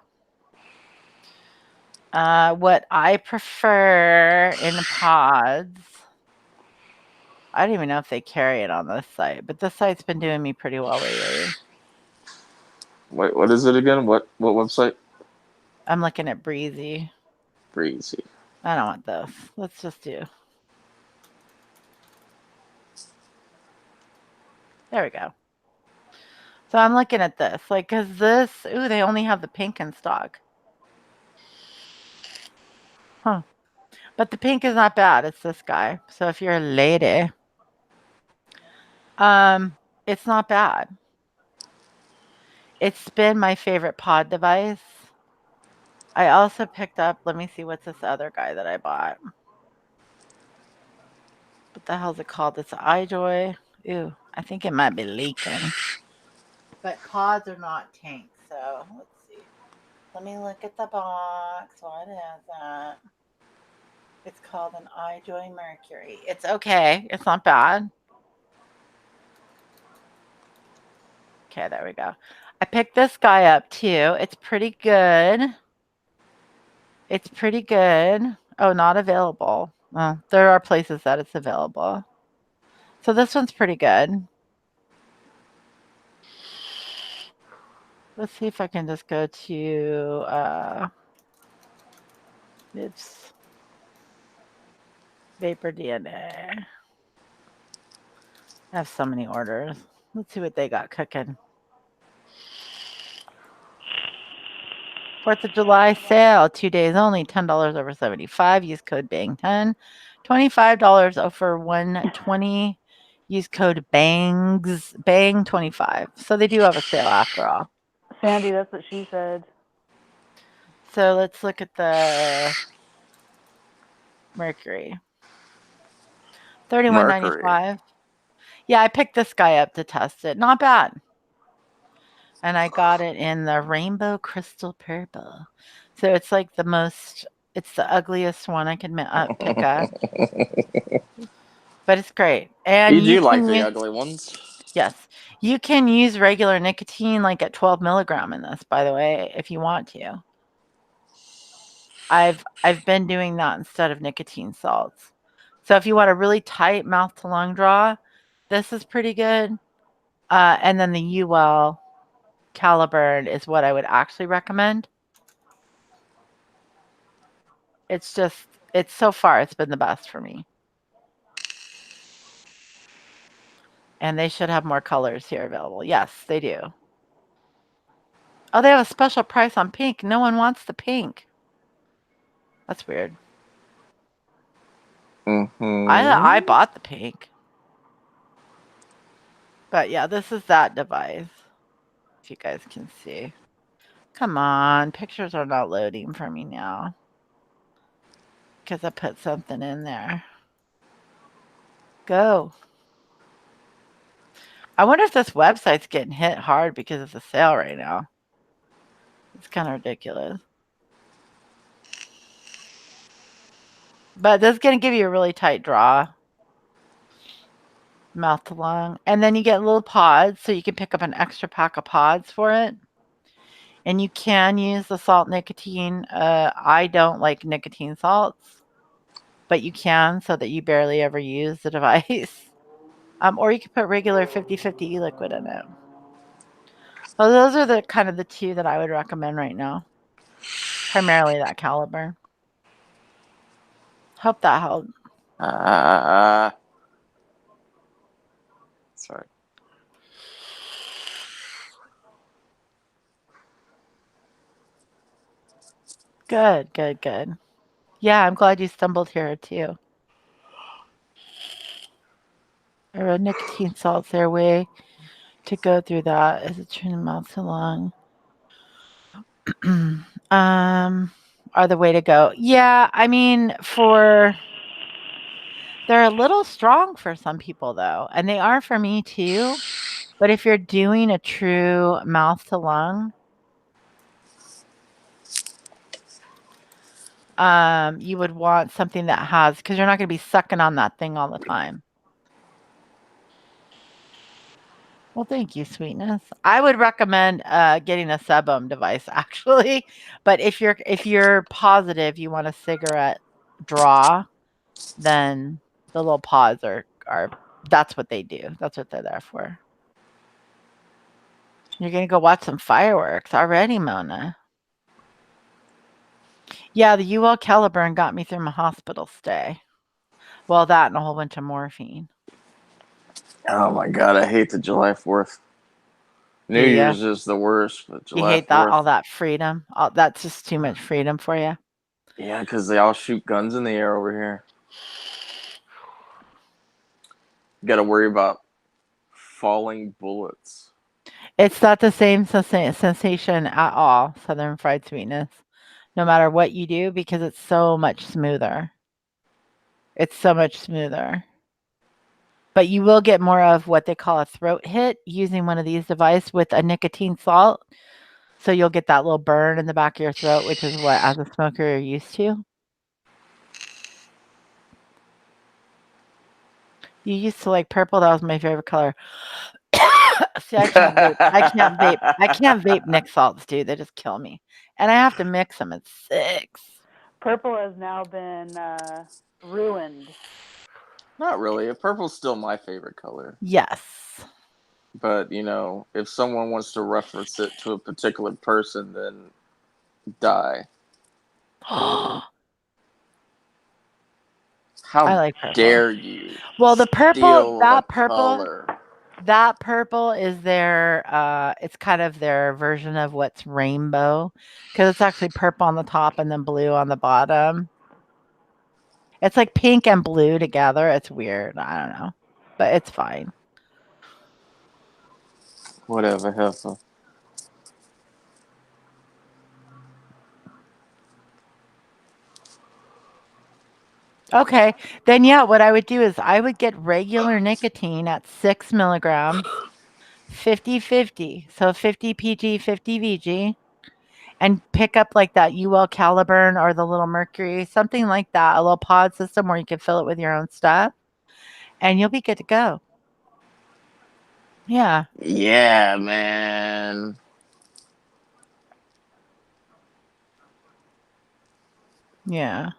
Speaker 1: what I prefer in pods, I don't even know if they carry it on this site, but this site's been doing me pretty well lately.
Speaker 3: Wait, what is it again? What website?
Speaker 1: I'm looking at Breezy.
Speaker 3: Breezy.
Speaker 1: I don't want this. Let's just do. There we go. So I'm looking at this, like, cause this, ooh, they only have the pink in stock. Huh. But the pink is not bad. It's this guy. So if you're a lady, it's not bad. It's been my favorite pod device. I also picked up, let me see, what's this other guy that I bought? the hell is it called? It's iJoy. Ew, I think it might be leaking. But pods are not tanks, so let's see. Let me look at the box. What is it? It's called an iJoy Mercury. It's okay. It's not bad. Okay, there we go. I picked this guy up too. It's pretty good. It's pretty good. Oh, not available. Well, there are places that it's available. So this one's pretty good. Let's see if I can just go to it's Vapor DNA. I have so many orders. Let's see what they got cooking. 4th of July sale, 2 days only, $10 over 75. Use code BANG10. $25 over 120. Use code BANGS BANG25. So they do have a sale after all.
Speaker 2: Sandy, that's what she said.
Speaker 1: So let's look at the Mercury. $31.95. Yeah, I picked this guy up to test it. Not bad. And I got it in the rainbow crystal purple. So it's like it's the ugliest one I could pick up. But it's great. And
Speaker 3: You do like
Speaker 1: can
Speaker 3: the
Speaker 1: use,
Speaker 3: ugly ones.
Speaker 1: yes, you can use regular nicotine like at 12 milligram in this, by the way, if you want to. I've been doing that instead of nicotine salts. So if you want a really tight mouth to lung draw, this is pretty good. And then the UL Caliburn is what I would actually recommend. It's so far, it's been the best for me. And they should have more colors here available. Yes, they do. Oh, they have a special price on pink. No one wants the pink. That's weird. I bought the pink. But yeah, this is that device. If you guys can see. Come on, pictures are not loading for me now. Because I put something in there. Go. I wonder if this website's getting hit hard because of the sale right now. It's kind of ridiculous. But this is going to give you a really tight draw. Mouth to lung. And then you get little pods, so you can pick up an extra pack of pods for it. And you can use the salt nicotine. I don't like nicotine salts, but you can, so that you barely ever use the device. Or you can put regular 50/50 e-liquid in it. So those are the kind of the two that I would recommend right now. Primarily that caliber. Hope that helped.
Speaker 3: Sorry.
Speaker 1: Good, good, good. Yeah, I'm glad you stumbled here too. Nicotine salts their way to go through that as it turns mouth to lung. Are the way to go. Yeah, I mean, they're a little strong for some people though, and they are for me too. But if you're doing a true mouth to lung, you would want something that has, because you're not going to be sucking on that thing all the time. Well, thank you, sweetness. I would recommend getting a Sebum device actually, but if you're positive you want a cigarette draw, then the little pods are that's what they do. That's what they're there for. You're gonna go watch some fireworks already, Mona. Yeah, the UL Caliburn got me through my hospital stay. Well, that and a whole bunch of morphine.
Speaker 3: Oh my god, I hate the July 4th. New Year's is the worst, but
Speaker 1: You
Speaker 3: July
Speaker 1: hate that
Speaker 3: 4th.
Speaker 1: all that freedom. That's just too much freedom for you.
Speaker 3: Yeah, because they all shoot guns in the air over here. Got to worry about falling bullets.
Speaker 1: It's not the same sensation at all, Southern Fried Sweetness, no matter what you do, because it's so much smoother. It's so much smoother. but you will get more of what they call a throat hit using one of these devices with a nicotine salt. So you'll get that little burn in the back of your throat, which is what, as a smoker, you're used to. You used to like purple. That was my favorite color. See, I can't vape. I can't vape. I can't vape Nick salts, dude. They just kill me. And I have to mix them. It's 6.
Speaker 2: Purple has now been ruined.
Speaker 3: Not really. Purple's still my favorite color.
Speaker 1: Yes.
Speaker 3: But, if someone wants to reference it to a particular person, then die.
Speaker 1: I
Speaker 3: How
Speaker 1: like purple.
Speaker 3: dare you
Speaker 1: Well,
Speaker 3: steal the color?
Speaker 1: that purple is their, it's kind of their version of what's rainbow, because it's actually purple on the top and then blue on the bottom. It's like pink and blue together. It's weird. I don't know, but it's fine.
Speaker 3: Whatever, heifer.
Speaker 1: Okay, then yeah, what I would do is I would get regular nicotine at 6 milligrams, 50/50, so 50 PG, 50 VG, and pick up like that UL Caliburn or the little Mercury, something like that, a little pod system where you can fill it with your own stuff, and you'll be good to go. Yeah.
Speaker 3: Yeah, man.
Speaker 1: Yeah.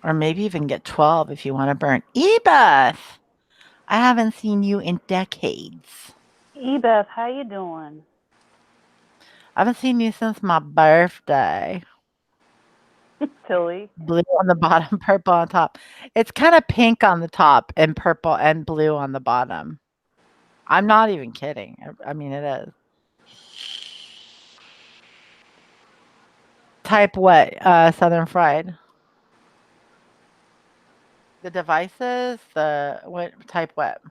Speaker 1: Or maybe even get 12 if you want to burn. Ebeth, I haven't seen you in decades.
Speaker 2: Ebeth, how you doing?
Speaker 1: I haven't seen you since my birthday.
Speaker 2: Silly.
Speaker 1: Blue on the bottom, purple on top. It's kind of pink on the top and purple and blue on the bottom. I'm not even kidding. I mean, it is. Type what? Southern Fried. The devices, the what type what?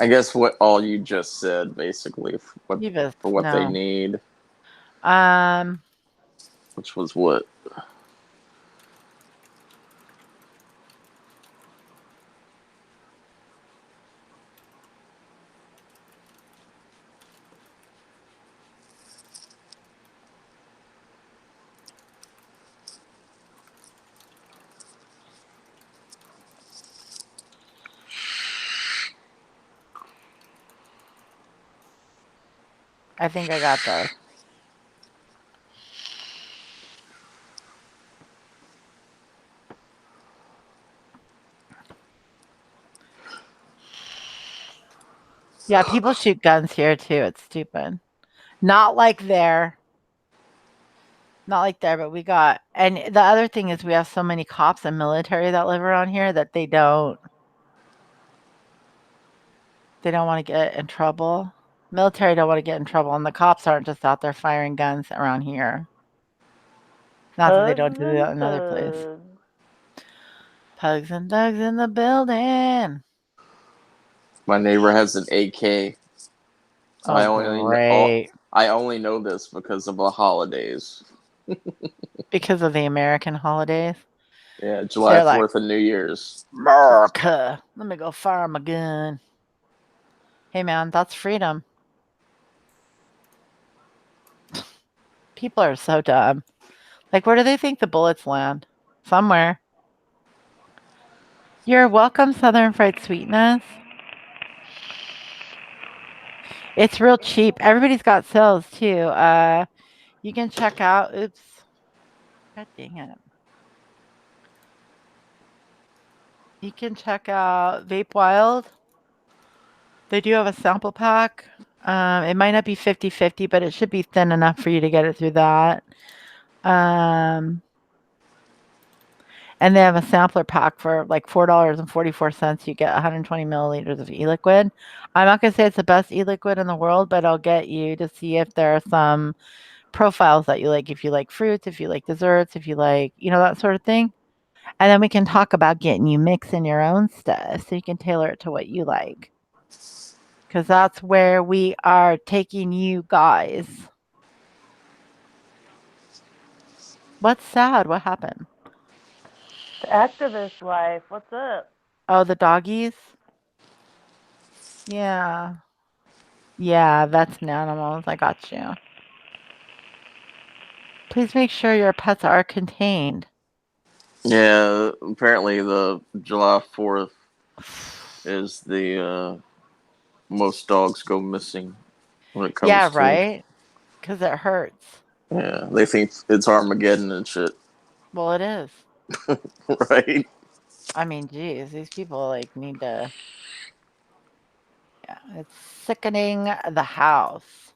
Speaker 3: I guess what all you just said, basically,
Speaker 1: Evis,
Speaker 3: for what they
Speaker 1: no.
Speaker 3: need,
Speaker 1: Um,
Speaker 3: which was what?
Speaker 1: I think I got this. Yeah, people shoot guns here too. It's stupid. Not like there. Not like there, but we got, and the other thing is we have so many cops and military that live around here that they don't want to get in trouble. Military don't want to get in trouble, and the cops aren't just out there firing guns around here. Not that they
Speaker 2: Hugs
Speaker 1: don't do that
Speaker 2: and
Speaker 1: in other places.
Speaker 2: thugs.
Speaker 1: Pugs and dogs in the building.
Speaker 3: My neighbor has an AK. I
Speaker 1: Oh, great.
Speaker 3: I only know this because of the holidays.
Speaker 1: Because of the American holidays.
Speaker 3: Yeah, July
Speaker 1: They're like,
Speaker 3: 4th and New Year's.
Speaker 1: America, let me go fire my gun. Hey, man, that's freedom. People are so dumb. Like, where do they think the bullets land? Somewhere. You're welcome, Southern Fried Sweetness. It's real cheap. Everybody's got sales too. You can check out. Oops. God dang it. You can check out Vape Wild. They do have a sample pack. It might not be 50/50, but it should be thin enough for you to get it through that. Um, and they have a sampler pack for like $4.44. You get 120 milliliters of e-liquid. I'm not going to say it's the best e-liquid in the world, but I'll get you to see if there are some profiles that you like. If you like fruits, if you like desserts, if you like, that sort of thing. And then we can talk about getting you mixing your own stuff so you can tailor it to what you like. Because that's where we are taking you guys. What's sad? What happened?
Speaker 2: activist life. What's up?
Speaker 1: Oh, the doggies? Yeah. Yeah, vets and animals. I got you. Please make sure your pets are contained.
Speaker 3: Yeah, apparently the July 4th is the most dogs go missing when it
Speaker 1: Yeah,
Speaker 3: comes to.
Speaker 1: right? Because it hurts.
Speaker 3: Yeah, they think it's Armageddon and shit,
Speaker 1: Well, it is.
Speaker 3: right?
Speaker 1: I mean, geez, these people like need to. Yeah, it's sickening the house.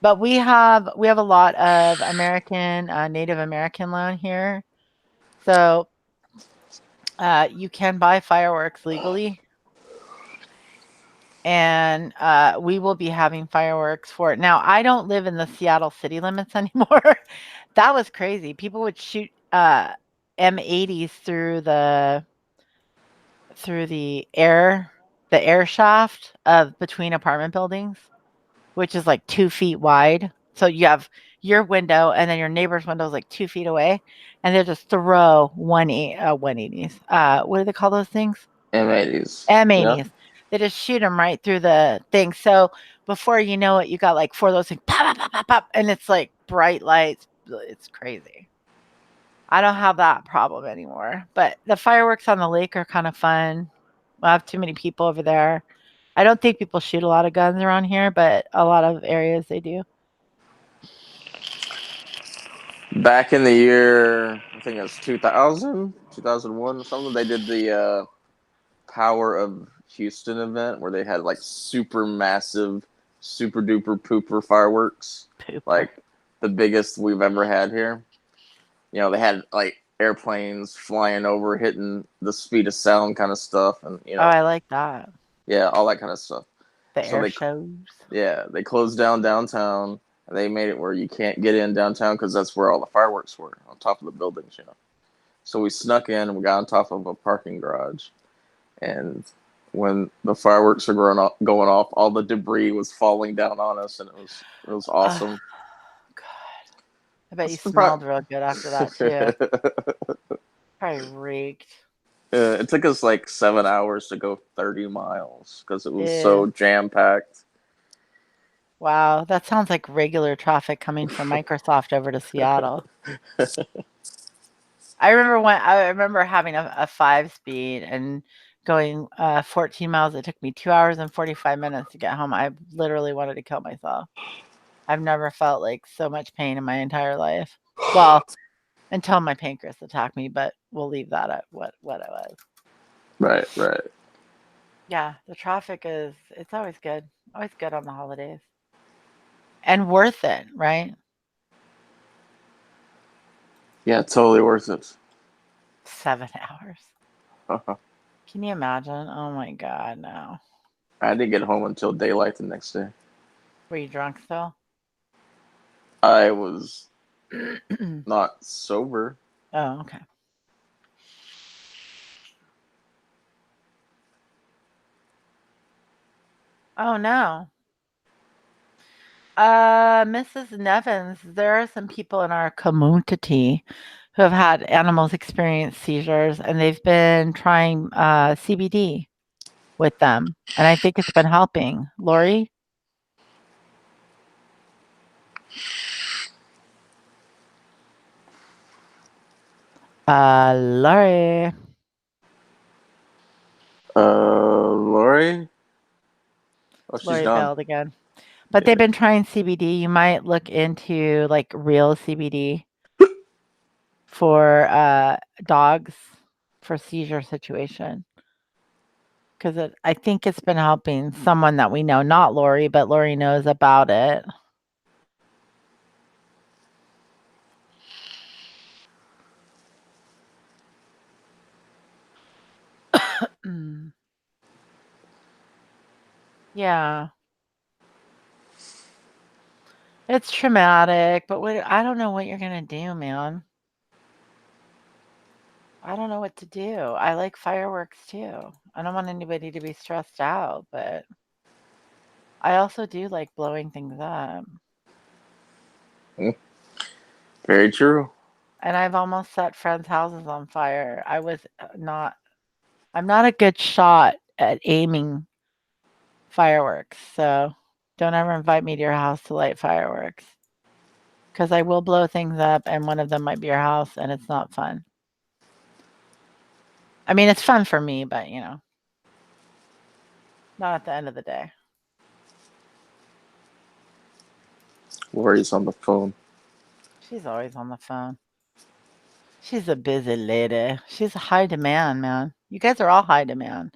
Speaker 1: But we have a lot of American, Native American land here, so you can buy fireworks legally, and we will be having fireworks for it. Now, I don't live in the Seattle city limits anymore. That was crazy. People would shoot M80s through the air shaft of between apartment buildings, which is like 2 feet wide. So you have your window, and then your neighbor's window is like 2 feet away, and they just throw 180s. What do they call those things?
Speaker 3: M80s. Yeah.
Speaker 1: M80s. They just shoot them right through the thing. So before you know it, you got like 4 of those things, pop, pop, pop, pop, pop, and it's like bright lights. It's crazy. I don't have that problem anymore. But the fireworks on the lake are kind of fun. I have too many people over there. I don't think people shoot a lot of guns around here, but a lot of areas they do.
Speaker 3: Back in the year, I think it was 2000, 2001 or something, they did the Power of Houston event where they had like super massive, super duper pooper fireworks,
Speaker 1: Pooper.
Speaker 3: like the biggest we've ever had here. You know, they had like airplanes flying over, hitting the speed of sound kind of stuff, and
Speaker 1: Oh, I like that.
Speaker 3: yeah, all that kind of stuff.
Speaker 1: The
Speaker 3: So
Speaker 1: air shows.
Speaker 3: they closed down downtown. And they made it where you can't get in downtown because that's where all the fireworks were on top of the buildings. So we snuck in and we got on top of a parking garage. And when the fireworks were going off, all the debris was falling down on us, and it was
Speaker 1: Oh,
Speaker 3: awesome.
Speaker 1: God. I bet you
Speaker 3: That's the part.
Speaker 1: smelled real good after that, too. Probably reeked.
Speaker 3: It took us like 7 hours to go 30 miles because it was so
Speaker 1: Ew.
Speaker 3: jam packed.
Speaker 1: Wow, that sounds like regular traffic coming from Microsoft over to Seattle. I remember having a 5 speed and going 14 miles. It took me 2 hours and 45 minutes to get home. I literally wanted to kill myself. I've never felt like so much pain in my entire life. Well, until my pancreas attacked me, but we'll leave that at what it was.
Speaker 3: Right, right.
Speaker 1: Yeah, the traffic is it's always good. Always good on the holidays. And worth it, right?
Speaker 3: Yeah, totally worth it.
Speaker 1: 7 hours. Can you imagine? Oh my god, no.
Speaker 3: I didn't get home until daylight the next day.
Speaker 1: Were you drunk still?
Speaker 3: I was not sober.
Speaker 1: Oh, okay. Oh no. Mrs. Nevins, there are some people in our community who have had animals experience seizures, and they've been trying CBD with them, and I think it's been helping. Lori? Lori.
Speaker 3: Lori? Oh, she's
Speaker 1: Lori
Speaker 3: gone.
Speaker 1: bailed again. But they've
Speaker 3: Yeah.
Speaker 1: been trying CBD. You might look into like real CBD for dogs for seizure situation. Because I think it's been helping someone that we know, not Lori, but Lori knows about it. Mm. Yeah, it's traumatic, but I don't know what you're gonna do, man. I don't know what to do. I like fireworks too. I don't want anybody to be stressed out, but I also do like blowing things up.
Speaker 3: Very true.
Speaker 1: And I've almost set friends' houses on fire. I'm not a good shot at aiming fireworks, so don't ever invite me to your house to light fireworks. Because I will blow things up, and one of them might be your house, and it's not fun. I mean, it's fun for me, but not at the end of the day.
Speaker 3: Lori's on the phone.
Speaker 1: She's always on the phone. She's a busy lady. She's a high demand, man. You guys are all high demand.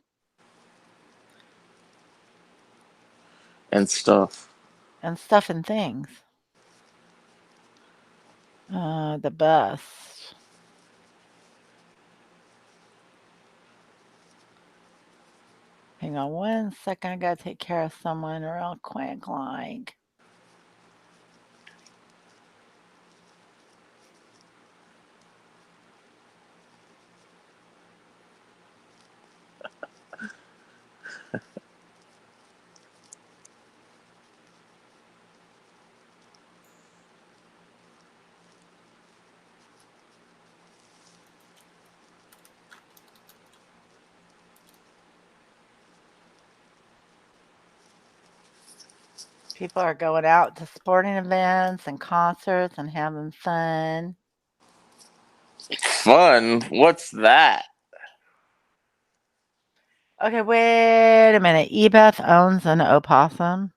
Speaker 3: And stuff.
Speaker 1: And stuff and things. The best. Hang on 1 second. I gotta take care of someone real quick, like. People are going out to sporting events and concerts and having fun.
Speaker 3: Fun? What's that?
Speaker 1: Okay, wait a minute. Ebeth owns an opossum.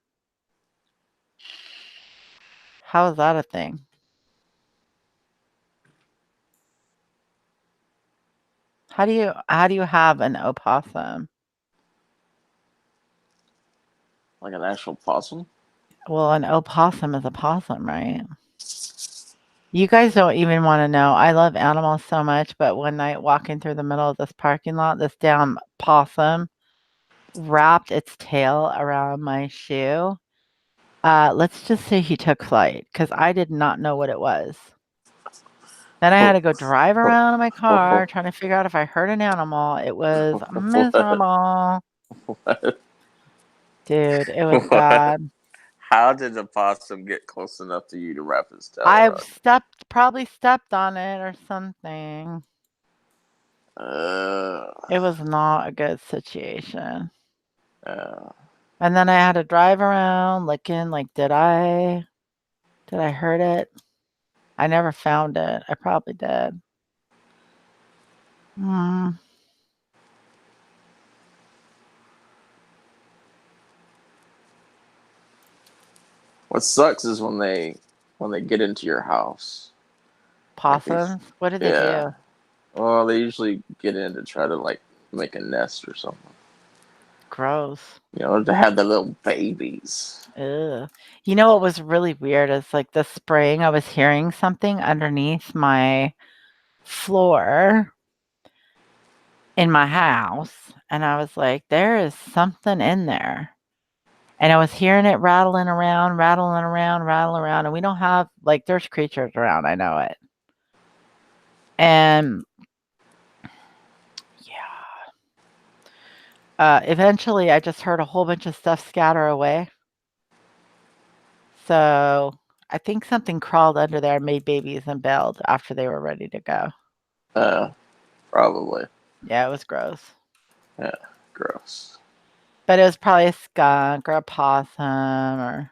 Speaker 1: How is that a thing? How do you have an opossum?
Speaker 3: Like an actual possum?
Speaker 1: Well, an opossum is a possum, right? You guys don't even want to know. I love animals so much, but one night walking through the middle of this parking lot, this damn possum wrapped its tail around my shoe. Let's just say he took flight because I did not know what it was. Then I had to go drive around in my car trying to figure out if I hurt an animal. It was miserable.
Speaker 3: What?
Speaker 1: Dude, it was
Speaker 3: What?
Speaker 1: bad.
Speaker 3: How did the possum get close enough to you to wrap his tail
Speaker 1: I've
Speaker 3: around
Speaker 1: probably stepped on it or something.
Speaker 3: you?
Speaker 1: It was not a good situation.
Speaker 3: Uh,
Speaker 1: And then I had to drive around looking like, did I hurt it? I never found it. I probably did. Mm,
Speaker 3: what sucks is when they get into your house. Like these,
Speaker 1: possums? What did they
Speaker 3: yeah.
Speaker 1: do?
Speaker 3: Well, they usually get in to try to like make a nest or something.
Speaker 1: Gross.
Speaker 3: To have the little babies.
Speaker 1: Ugh. You know what was really weird is like this spring, I was hearing something underneath my floor in my house, and I was like, there is something in there. And I was hearing it rattling around, rattling around, rattling around, and we don't have like there's creatures around, I know it. And yeah, eventually I just heard a whole bunch of stuff scatter away. So I think something crawled under there, made babies, and bailed after they were ready to go.
Speaker 3: Uh, Probably.
Speaker 1: Yeah, it was gross.
Speaker 3: Yeah, gross.
Speaker 1: But it was probably a skunk or a possum or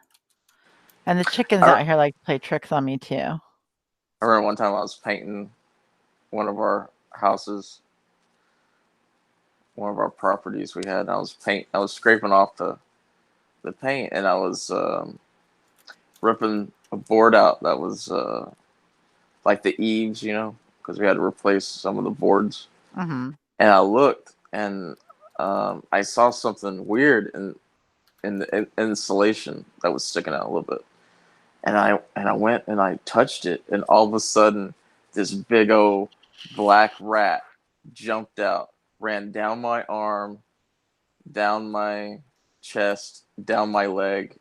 Speaker 1: and the chickens
Speaker 3: I, re-
Speaker 1: out here like to play tricks on me too.
Speaker 3: I remember one time I was painting one of our houses, one of our properties we had. And I was scraping off the paint, and I was ripping a board out that was like the eaves, because we had to replace some of the boards.
Speaker 1: Mhm.
Speaker 3: And I looked, and I saw something weird in the insulation that was sticking out a little bit. And I went and I touched it, and all of a sudden, this big old black rat jumped out, ran down my arm, down my chest, down my leg.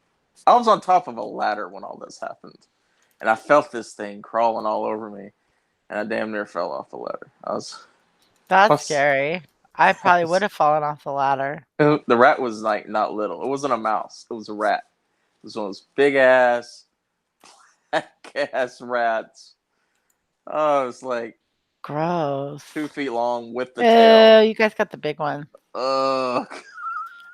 Speaker 3: I was on top of a ladder when all this happened, and I felt this thing crawling all over me, and I damn near fell off the ladder. I
Speaker 1: That's
Speaker 3: was,
Speaker 1: scary. I
Speaker 3: I
Speaker 1: probably would
Speaker 3: was
Speaker 1: have fallen off the ladder.
Speaker 3: the rat was like not little. It wasn't a mouse. It was a rat. It was one of those big ass, black ass rats. Oh, it's like
Speaker 1: Gross.
Speaker 3: 2 feet long with the
Speaker 1: Oh,
Speaker 3: tail.
Speaker 1: you guys got the big one.
Speaker 3: Ugh.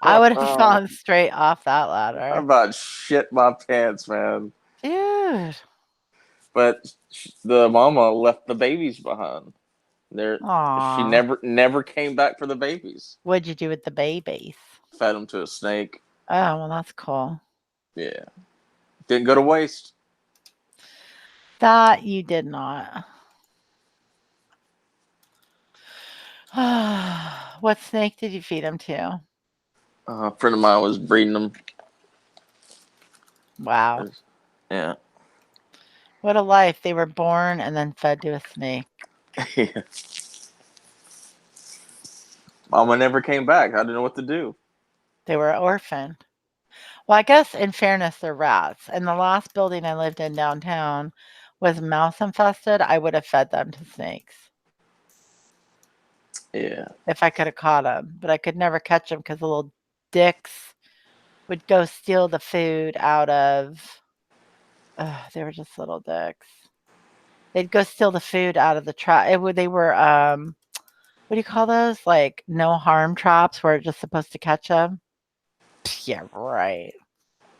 Speaker 1: I would have
Speaker 3: I'm
Speaker 1: fallen straight off that ladder.
Speaker 3: about shit my pants, man.
Speaker 1: Dude.
Speaker 3: But the mama left the babies behind. She
Speaker 1: Aw.
Speaker 3: never came back for the babies.
Speaker 1: What'd you do with the babies?
Speaker 3: Fed them to a snake.
Speaker 1: Oh, well, that's cool.
Speaker 3: Yeah, didn't go to waste.
Speaker 1: That you did not. What snake did you feed them to?
Speaker 3: A friend of mine was breeding them.
Speaker 1: Wow.
Speaker 3: Yeah.
Speaker 1: What a life. They were born and then fed to a snake.
Speaker 3: Yeah. Mama never came back. I didn't know what to do.
Speaker 1: They were orphaned. Well, I guess in fairness, they're rats. And the last building I lived in downtown was mouse infested. I would have fed them to snakes
Speaker 3: Yeah.
Speaker 1: if I could have caught them, but I could never catch them because the little dicks would go steal the food out of. They were just little dicks. They'd go steal the food out of the trap. They were what do you call those? Like no harm traps where it's just supposed to catch them. Yeah, right.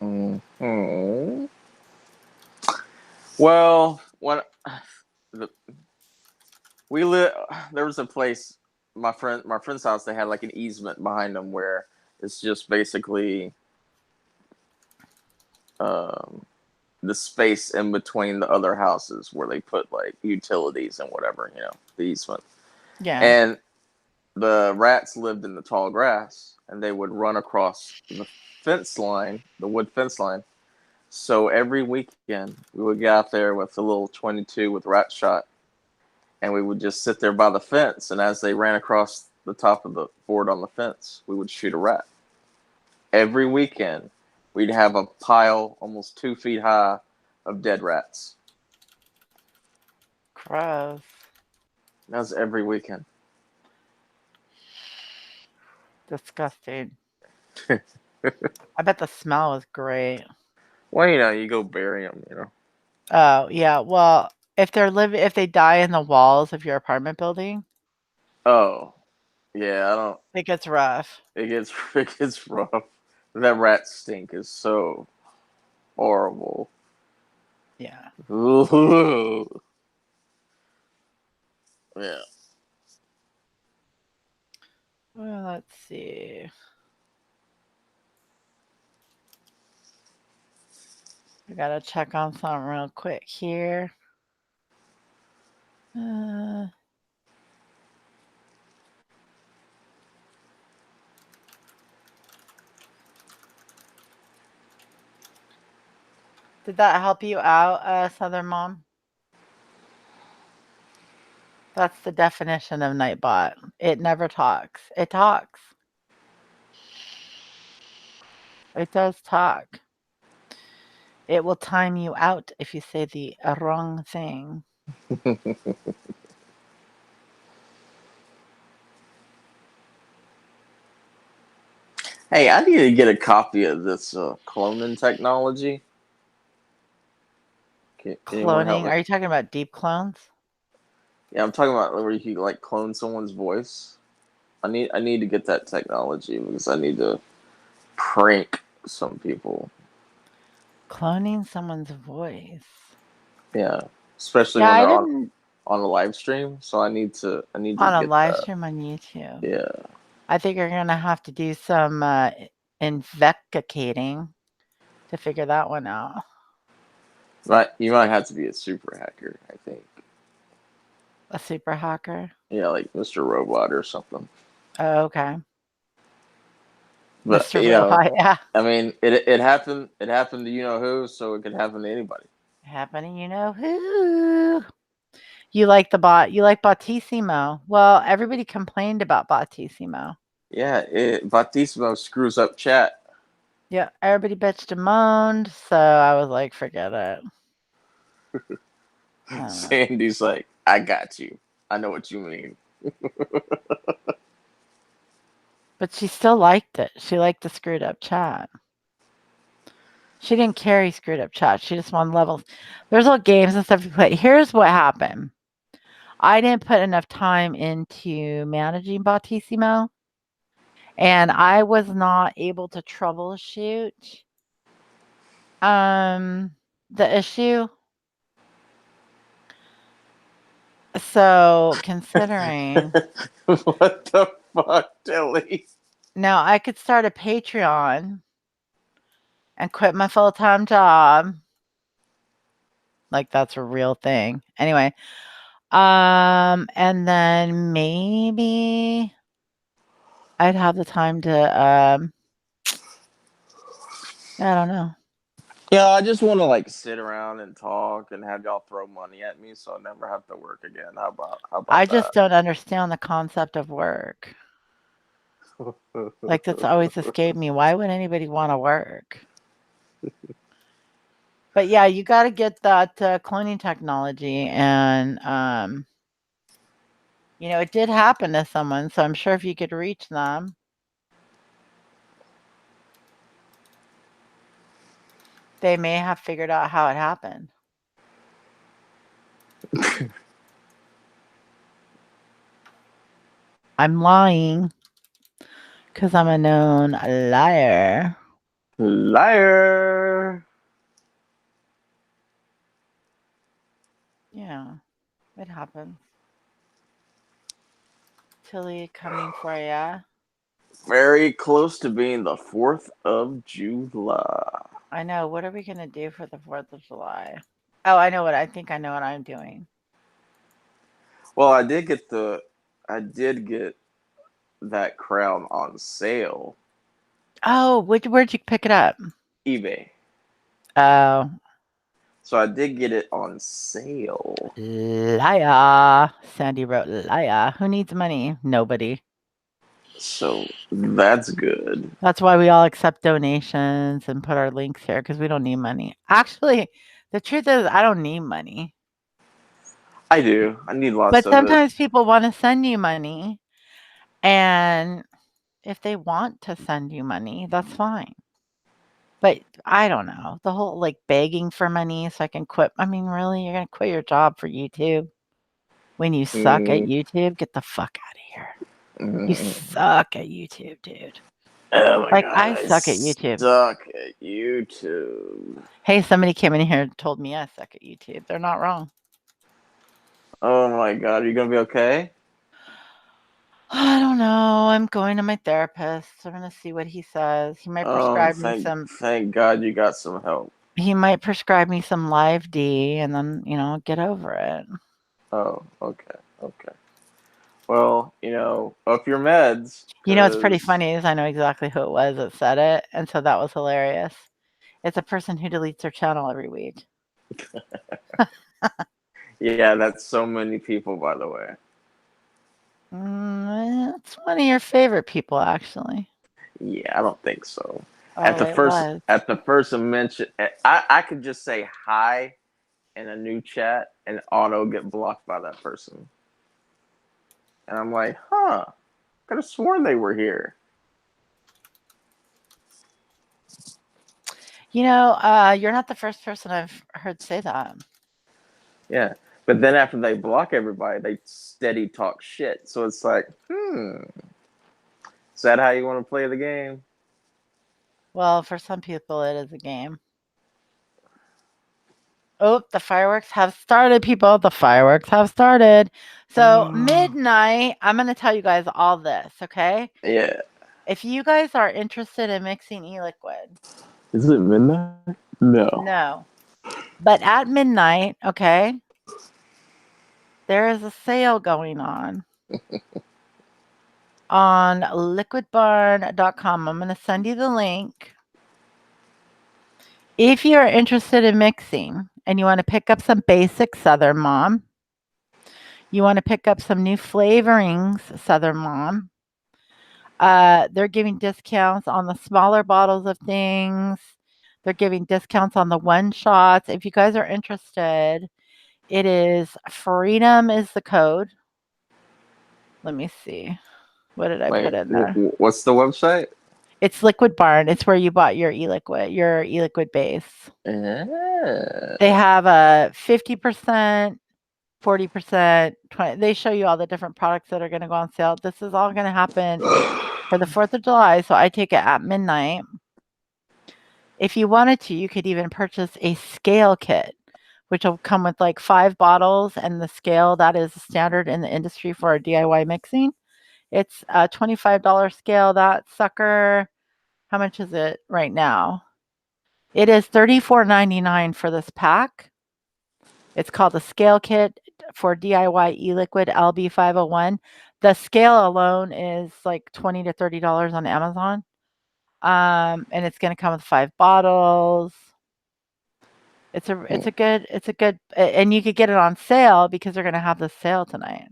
Speaker 3: Mm-hmm. Well, when the, we live, there was a place. My friend's house. They had like an easement behind them where it's just basically um, the space in between the other houses where they put like utilities and whatever, the easement.
Speaker 1: Yeah.
Speaker 3: And the rats lived in the tall grass, and they would run across the fence line, the wood fence line. So every weekend, we would get out there with a little 22 with rat shot, and we would just sit there by the fence. And as they ran across the top of the board on the fence, we would shoot a rat. Every weekend, we'd have a pile almost 2 feet high of dead rats.
Speaker 1: Gross.
Speaker 3: That was every weekend.
Speaker 1: Disgusting. I bet the smell was great.
Speaker 3: Well, you go bury them.
Speaker 1: Oh, yeah. Well, if they die in the walls of your apartment building,
Speaker 3: Oh, yeah, I don't.
Speaker 1: it gets rough.
Speaker 3: It gets rough. That rat stink is so horrible.
Speaker 1: Yeah.
Speaker 3: Ooh. Yeah.
Speaker 1: Well, let's see. I gotta check on something real quick here. Uh, did that help you out, Southern Mom? That's the definition of Nightbot. It never talks. It talks. It does talk. It will time you out if you say the wrong thing.
Speaker 3: Hey, I need to get a copy of this cloning technology. Can anyone help
Speaker 1: Cloning?
Speaker 3: me?
Speaker 1: Are you talking about deep clones?
Speaker 3: Yeah, I'm talking about where you can like clone someone's voice. I need to get that technology because I need to prank some people.
Speaker 1: Cloning someone's voice.
Speaker 3: Yeah, especially
Speaker 1: Yeah,
Speaker 3: when
Speaker 1: I
Speaker 3: they're on
Speaker 1: didn't
Speaker 3: on a live stream. So I need to
Speaker 1: on a
Speaker 3: get
Speaker 1: live
Speaker 3: that.
Speaker 1: stream on YouTube.
Speaker 3: Yeah,
Speaker 1: I think you're gonna have to do some investigating to figure that one out.
Speaker 3: you might have to be a super hacker. I think.
Speaker 1: A super hacker.
Speaker 3: Yeah, like Mr. Robot or something.
Speaker 1: Oh, okay.
Speaker 3: But
Speaker 1: Mr. Robot, yeah.
Speaker 3: I mean, it happened. It happened to who, so it could happen to anybody.
Speaker 1: Happening, you know who. You like the bot. You like Bottissimo. Well, everybody complained about Bottissimo.
Speaker 3: Yeah, Batismo screws up chat.
Speaker 1: Yeah, everybody bitched and moaned, so I was like, forget it. I don't know.
Speaker 3: Sandy's like, I got you. I know what you mean.
Speaker 1: But she still liked it. She liked the screwed up chat. She didn't carry screwed up chat. She just wanted levels. There's little games and stuff you play. Here's what happened. I didn't put enough time into managing Bautissimo, and I was not able to troubleshoot the issue. So, considering
Speaker 3: What the fuck, Tilly?
Speaker 1: now I could start a Patreon and quit my full-time job. Like that's a real thing. Anyway, and then maybe I'd have the time to I don't know.
Speaker 3: Yeah, I just want to like sit around and talk and have y'all throw money at me, so I never have to work again. How
Speaker 1: I
Speaker 3: about
Speaker 1: just don't understand the concept of work.
Speaker 3: that?
Speaker 1: Like that's always escaped me. Why would anybody want to work? But yeah, you got to get that cloning technology, and it did happen to someone. So I'm sure if you could reach them, they may have figured out how it happened. I'm lying because I'm a known liar.
Speaker 3: Liar.
Speaker 1: Yeah, it happens. Tilly coming for ya.
Speaker 3: Very close to being the 4th of July.
Speaker 1: I know. What are we gonna do for the 4th of July? Oh, I know what I think I know what I'm doing.
Speaker 3: Well, I did get that crown on sale,
Speaker 1: Oh, where'd you pick it up?
Speaker 3: eBay.
Speaker 1: Oh,
Speaker 3: So I did get it on sale.
Speaker 1: liar. Sandy wrote liar. Who needs money? Nobody.
Speaker 3: So that's good.
Speaker 1: That's why we all accept donations and put our links here because we don't need money. Actually, the truth is, I don't need money.
Speaker 3: I do. I need lots
Speaker 1: But
Speaker 3: of it.
Speaker 1: sometimes people want to send you money. And if they want to send you money, that's fine. But I don't know. The whole like begging for money so I can quit. I mean, really? You're going to quit your job for YouTube when you suck at
Speaker 3: Mm,
Speaker 1: YouTube? Get the fuck out of here. You
Speaker 3: mm.
Speaker 1: suck at YouTube, dude.
Speaker 3: Oh my
Speaker 1: Like,
Speaker 3: god,
Speaker 1: I
Speaker 3: I
Speaker 1: suck at YouTube.
Speaker 3: suck at YouTube.
Speaker 1: Hey, somebody came in here and told me I suck at YouTube. They're not wrong.
Speaker 3: Oh my god, are you gonna be okay?
Speaker 1: I don't know. I'm going to my therapist. I'm going to see what he says. He might prescribe me
Speaker 3: Thank God you got some help.
Speaker 1: Live D and then, get over it.
Speaker 3: Oh, okay, okay. Well, up your meds,
Speaker 1: What's pretty
Speaker 3: cause
Speaker 1: funny is I know exactly who it was that said it, and so that was hilarious. It's a person who deletes their channel every week.
Speaker 3: yeah, that's so many people, by the way.
Speaker 1: It's one of your favorite people, actually.
Speaker 3: Yeah, I don't think so.
Speaker 1: Oh, it was.
Speaker 3: At the first mention, I could just say hi in a new chat and auto get blocked by that person. And I'm like, huh, could have sworn they were here.
Speaker 1: You're not the first person I've heard say that.
Speaker 3: Yeah. But then after they block everybody, they steady talk shit. So it's like, is that how you want to play the game?
Speaker 1: Well, for some people, it is a game. Oh, the fireworks have started, people. The fireworks have started. So, midnight, I'm going to tell you guys all this, okay?
Speaker 3: Yeah.
Speaker 1: If you guys are interested in mixing e-liquid,
Speaker 3: Is it midnight? No.
Speaker 1: no. But at midnight, okay, there is a sale going on liquidbarn.com. I'm going to send you the link. If you're interested in mixing and you want to pick up some basic Southern Mom, you want to pick up some new flavorings, Southern Mom, they're giving discounts on the smaller bottles of things. They're giving discounts on the one shots. If you guys are interested, it is freedom is the code. Let me see. What did I put
Speaker 3: Wait,
Speaker 1: in there?
Speaker 3: what's the website?
Speaker 1: It's Liquid Barn. It's where you bought your e-liquid base.
Speaker 3: Yeah.
Speaker 1: They have a 50% 40%, 20. They show you all the different products that are going to go on sale. This is all going to happen for the 4th of July, so I take it at midnight. If you wanted to, you could even purchase a scale kit, which will come with like 5 bottles and the scale that is standard in the industry for DIY mixing. It's a $25 scale. That sucker, how much is it right now? It is $34.99 for this pack. It's called the scale kit for DIY e-liquid LB501. The scale alone is like $20 to $30 on Amazon. And it's going to come with 5 bottles. It's a good, and you could get it on sale because they're going to have the sale tonight.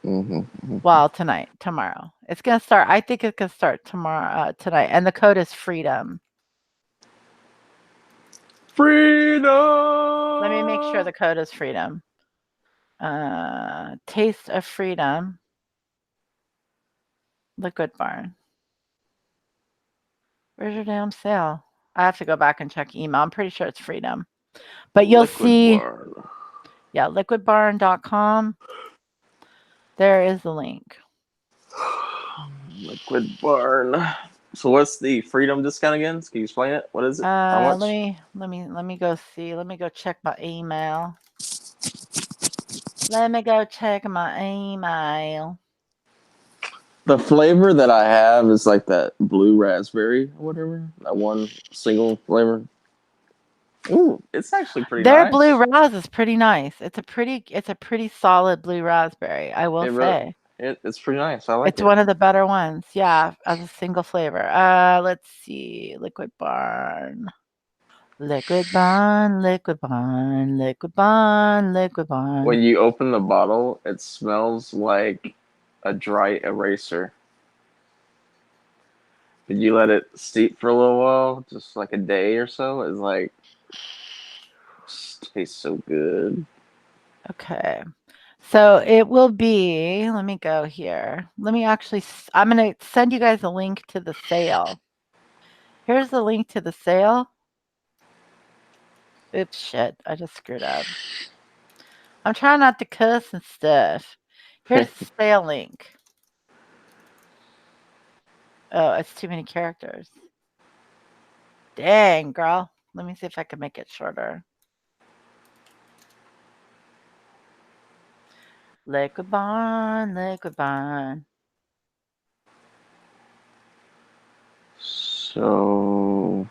Speaker 1: Well, tomorrow. It's going to start. I think it's going to start tonight. And the code is freedom.
Speaker 3: Freedom.
Speaker 1: Let me make sure the code is freedom. Taste of freedom. Liquid Barn. Where's your damn sale? I have to go back and check email. I'm pretty sure it's freedom. But you'll see.
Speaker 3: Barn.
Speaker 1: Yeah, liquidbarn.com. There is the link.
Speaker 3: Liquid Barn. So what's the freedom discount again? Can you explain it? What is it? How much?
Speaker 1: Let me go see. Let me go check my email. Let me go check my email.
Speaker 3: The flavor that I have is like that blue raspberry or whatever. That one single flavor. Ooh, it's actually pretty
Speaker 1: Their
Speaker 3: nice.
Speaker 1: blue ras is pretty nice. It's a pretty solid blue raspberry, I will say.
Speaker 3: It's pretty nice. I like it.
Speaker 1: It's one of the better ones. Yeah, as a single flavor. Let's see. Liquid Barn. Liquid Barn, Liquid Barn, Liquid Barn, Liquid Barn.
Speaker 3: When you open the bottle, it smells like a dry eraser. Did you let it steep for a little while, just like a day or so? It's like, tastes so good.
Speaker 1: Okay. So it will be, let me go here. Let me actually, I'm going to send you guys a link to the sale. Here's the link to the sale. Oops, shit. I just screwed up. I'm trying not to cuss and stuff. Here's the sale link. Oh, it's too many characters. Dang, girl. Let me see if I can make it shorter. Liquid Barn, Liquid Barn.
Speaker 3: So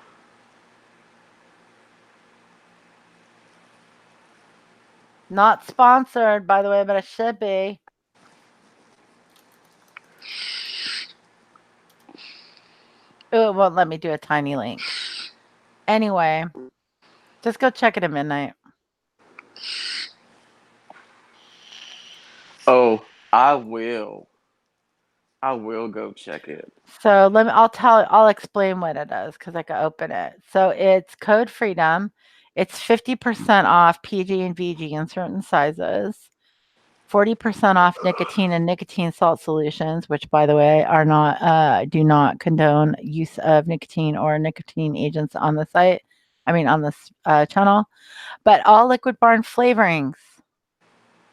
Speaker 1: Not sponsored, by the way, but it should be. Oh, it won't let me do a tiny link. Anyway, just go check it at midnight.
Speaker 3: Oh, I will. I will go check it.
Speaker 1: So I'll explain what it is because I can open it. So it's code freedom. It's 50% off PG and VG in certain sizes. 40% off nicotine and nicotine salt solutions, which by the way are not do not condone use of nicotine or nicotine agents on the site. I mean on this channel, but all Liquid Barn flavorings.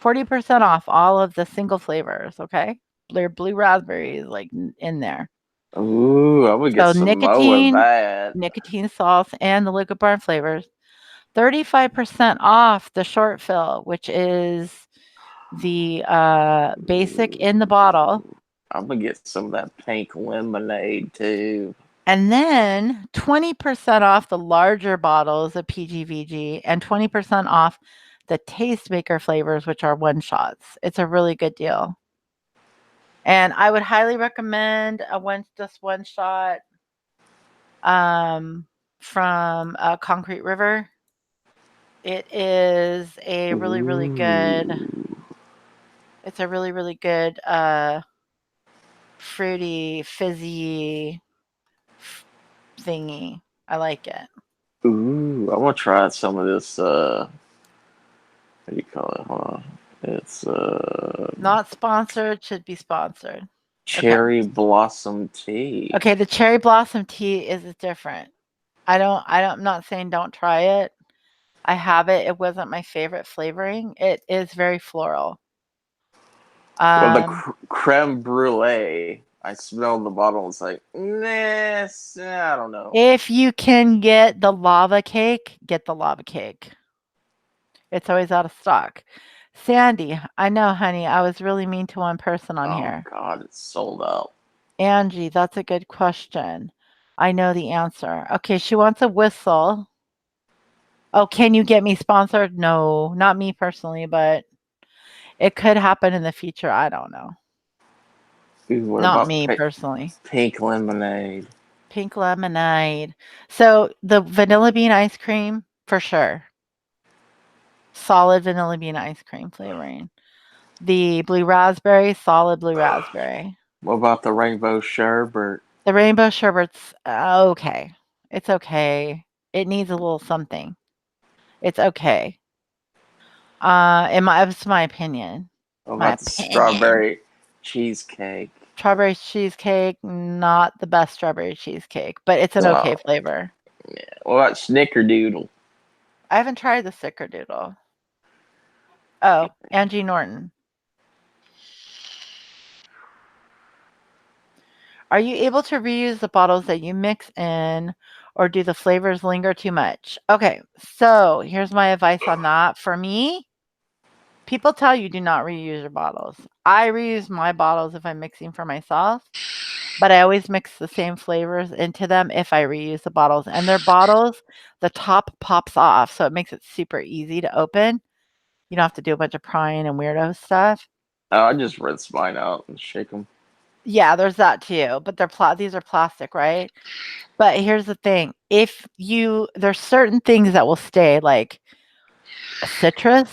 Speaker 1: 40% off all of the single flavors. Okay, their blue raspberry is like in there.
Speaker 3: Ooh, I'm gonna get some more of that.
Speaker 1: Nicotine salts, and the Liquid Barn flavors. 35% off the short fill, which is the basic in the bottle.
Speaker 3: I'm gonna get some of that pink lemonade too.
Speaker 1: And then 20% off the larger bottles of PGVG and 20% off the Tastemaker flavors, which are one shots. It's a really good deal. And I would highly recommend just one shot from Concrete River. It is a really, really good. It's a really, really good fruity, fizzy thingy. I like it.
Speaker 3: Ooh, I want to try some of this. What do you call it? Hold on. It's
Speaker 1: not sponsored. Should be sponsored.
Speaker 3: Cherry blossom tea.
Speaker 1: Okay, the cherry blossom tea is different. I'm not saying don't try it. I have it. It wasn't my favorite flavoring. It is very floral.
Speaker 3: Well, the
Speaker 1: Um,
Speaker 3: creme brulee. I smelled the bottle. It's like, I don't know.
Speaker 1: if you can get the lava cake, get the lava cake. It's always out of stock. Sandy, I know, honey. I was really mean to one person on
Speaker 3: Oh
Speaker 1: here.
Speaker 3: God, it's sold out.
Speaker 1: Angie, that's a good question. I know the answer. Okay, she wants a whistle. Oh, can you get me sponsored? No, not me personally, but it could happen in the future. I don't know.
Speaker 3: Ooh, what
Speaker 1: Not
Speaker 3: about
Speaker 1: me personally.
Speaker 3: pink lemonade?
Speaker 1: Pink lemonade. So the vanilla bean ice cream, for sure. Solid vanilla bean ice cream flavoring. The blue raspberry, solid blue raspberry.
Speaker 3: What about the rainbow sherbet?
Speaker 1: The rainbow sherbet's okay. It's okay. It needs a little something. It's okay. It's my opinion.
Speaker 3: What
Speaker 1: My
Speaker 3: about the
Speaker 1: opinion.
Speaker 3: strawberry cheesecake?
Speaker 1: Strawberry cheesecake, not the best strawberry cheesecake, but it's an okay
Speaker 3: Oh,
Speaker 1: flavor.
Speaker 3: yeah. What about snickerdoodle?
Speaker 1: I haven't tried the snickerdoodle. Oh, Angie Norton. Are you able to reuse the bottles that you mix in, or do the flavors linger too much? Okay, so here's my advice on that. For me, people tell you do not reuse your bottles. I reuse my bottles if I'm mixing for myself, but I always mix the same flavors into them if I reuse the bottles. And their bottles, the top pops off, so it makes it super easy to open. You don't have to do a bunch of prying and weirdo stuff.
Speaker 3: Oh, I just rinse mine out and shake them.
Speaker 1: Yeah, there's that too, but these are plastic, right? But here's the thing, there's certain things that will stay, like citrus,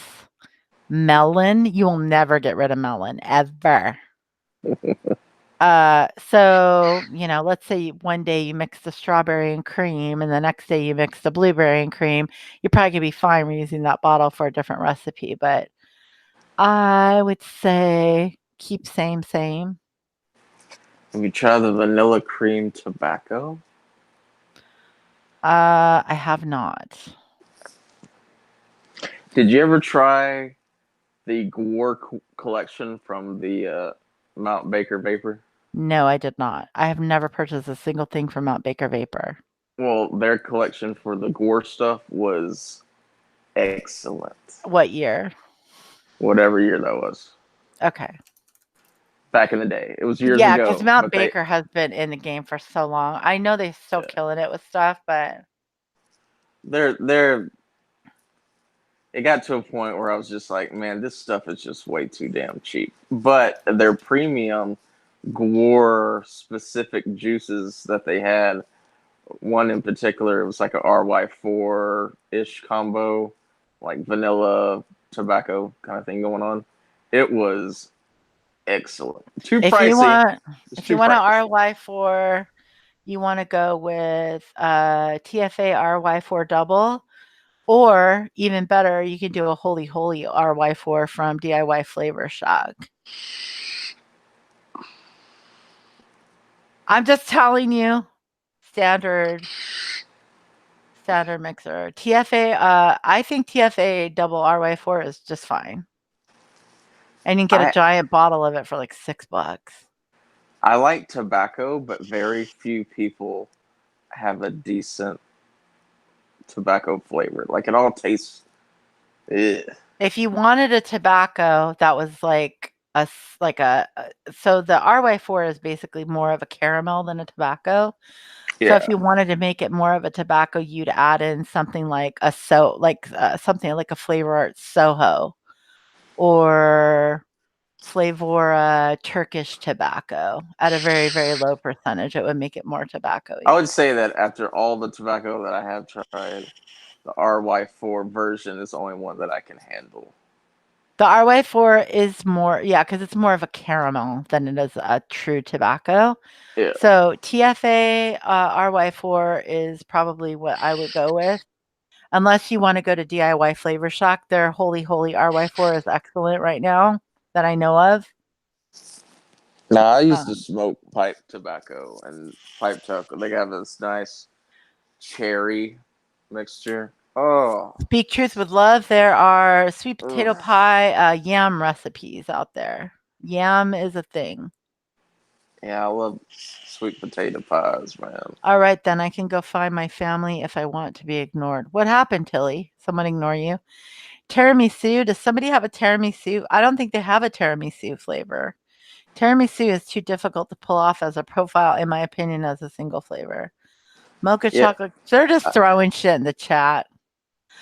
Speaker 1: melon, you will never get rid of melon, ever. So, let's say one day you mix the strawberry and cream, and the next day you mix the blueberry and cream, you're probably gonna be fine reusing that bottle for a different recipe, but I would say keep same.
Speaker 3: Have you tried the vanilla cream tobacco?
Speaker 1: I have not.
Speaker 3: Did you ever try the Gore collection from the Mount Baker Vapor?
Speaker 1: No, I did not. I have never purchased a single thing from Mount Baker Vapor.
Speaker 3: Well, their collection for the Gore stuff was excellent.
Speaker 1: What year?
Speaker 3: Whatever year that was.
Speaker 1: Okay.
Speaker 3: Back in the day. It was years
Speaker 1: Yeah, because
Speaker 3: ago,
Speaker 1: Mount
Speaker 3: but
Speaker 1: Baker has been in the game for so long. I know they're still killing it with stuff, but
Speaker 3: they're it got to a point where I was just like, man, this stuff is just way too damn cheap. But their premium Gore specific juices that they had, one in particular, it was like a RY4 ish combo, like vanilla tobacco kind of thing going on. It was excellent. Too
Speaker 1: if you
Speaker 3: pricey.
Speaker 1: want
Speaker 3: It's
Speaker 1: if you
Speaker 3: too
Speaker 1: want a
Speaker 3: pricey.
Speaker 1: RY4, you want to go with TFA RY4 double, or even better, you can do a Holy Holy RY4 from DIY Flavor Shock. I'm just telling you, standard mixer. TFA, I think TFA double RY4 is just fine. And you can get a
Speaker 3: I
Speaker 1: giant bottle of it for like $6.
Speaker 3: I like tobacco, but very few people have a decent tobacco flavor. Like it all tastes. Ugh.
Speaker 1: If you wanted a tobacco that was so the RY4 is basically more of a caramel than a tobacco. So if
Speaker 3: Yeah.
Speaker 1: you wanted to make it more of a tobacco, you'd add in something like something like a Flavor Art Soho or Flavora Turkish tobacco at a very, very low percentage. It would make it more
Speaker 3: I
Speaker 1: tobacco-y.
Speaker 3: would say that after all the tobacco that I have tried, the RY4 version is the only one that I can handle.
Speaker 1: The RY4 is more, yeah, because it's more of a caramel than it is a true tobacco.
Speaker 3: Yeah.
Speaker 1: So TFA RY4 is probably what I would go with. Unless you want to go to DIY Flavor Shock, their Holy Holy RY4 is excellent right now that I know of.
Speaker 3: Now I used to
Speaker 1: Um,
Speaker 3: smoke pipe tobacco and pipe tobacco. They have this nice cherry mixture. Oh.
Speaker 1: Speak truth with love. There are sweet potato
Speaker 3: Ugh.
Speaker 1: pie, yam recipes out there. Yam is a thing.
Speaker 3: Yeah, I love sweet potato pies, man.
Speaker 1: All right, then I can go find my family if I want to be ignored. What happened, Tilly? Someone ignore you? Tiramisu. Does somebody have a tiramisu? I don't think they have a tiramisu flavor. Tiramisu is too difficult to pull off as a profile, in my opinion, as a single flavor. Mocha
Speaker 3: Yeah.
Speaker 1: chocolate. They're just throwing shit in the chat.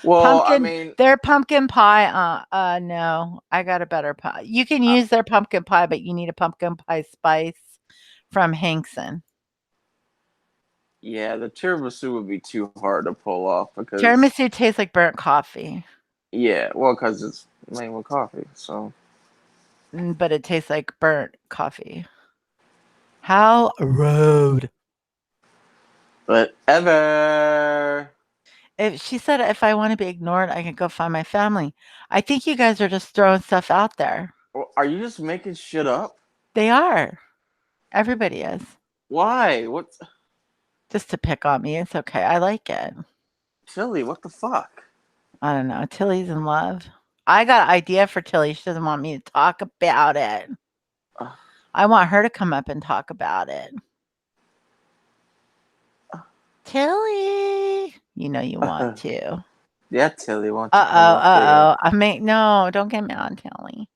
Speaker 3: Well, I
Speaker 1: Pumpkin.
Speaker 3: mean,
Speaker 1: Their pumpkin pie. No, I got a better pie. You can use their pumpkin pie, but you need a pumpkin pie spice from Hankson.
Speaker 3: yeah, the tiramisu would be too hard to pull off because,
Speaker 1: Tiramisu tastes like burnt coffee,
Speaker 3: yeah, well, because it's made with coffee. So,
Speaker 1: but it tastes like burnt coffee. How rude.
Speaker 3: but ever.
Speaker 1: If she said if I want to be ignored, I can go find my family. I think you guys are just throwing stuff out there.
Speaker 3: Are you just making shit up?
Speaker 1: They are. Everybody is.
Speaker 3: Why? What?
Speaker 1: Just to pick on me. It's okay. I like it.
Speaker 3: Tilly, what the fuck?
Speaker 1: I don't know. Tilly's in love. I got an idea for Tilly. She doesn't want me to talk about it.
Speaker 3: Uh,
Speaker 1: I want her to come up and talk about it. Tilly. You know you want to.
Speaker 3: yeah, Tilly, why don't you come up here?
Speaker 1: Uh-oh. No, don't get me on Tilly.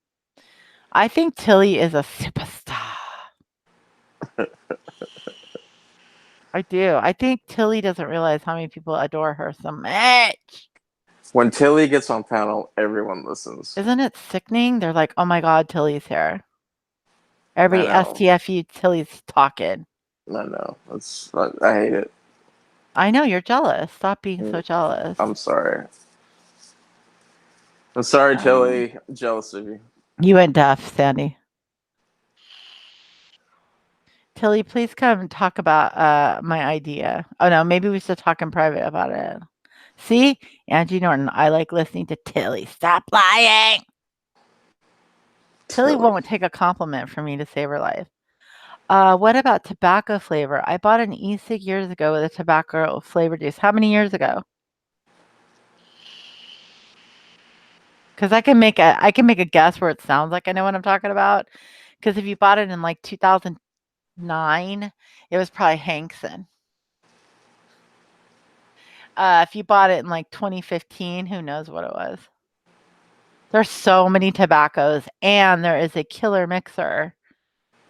Speaker 1: I think Tilly is a superstar. I do. I think Tilly doesn't realize how many people adore her so much.
Speaker 3: When Tilly gets on panel, everyone listens.
Speaker 1: Isn't it sickening? They're like, oh my God, Tilly's here.
Speaker 3: I
Speaker 1: Every
Speaker 3: know.
Speaker 1: STFU, Tilly's talking.
Speaker 3: I know. I hate it.
Speaker 1: I know, you're jealous. Stop being so jealous.
Speaker 3: I'm sorry. I'm sorry,
Speaker 1: I know.
Speaker 3: Tilly. I'm jealous of you.
Speaker 1: You went deaf, Sandy. Tilly, please come and talk about my idea. Oh no, maybe we should talk in private about it. See? Angie Norton, I like listening to Tilly. Stop lying. Tilly won't take a compliment from me to save her life. What about tobacco flavor? I bought an e-cig years ago with a tobacco flavor juice. How many years ago? Because I can make a guess where it sounds like I know what I'm talking about. Because if you bought it in like 2009, it was probably Hankson. If you bought it in like 2015, who knows what it was? There's so many tobaccos, and there is a killer mixer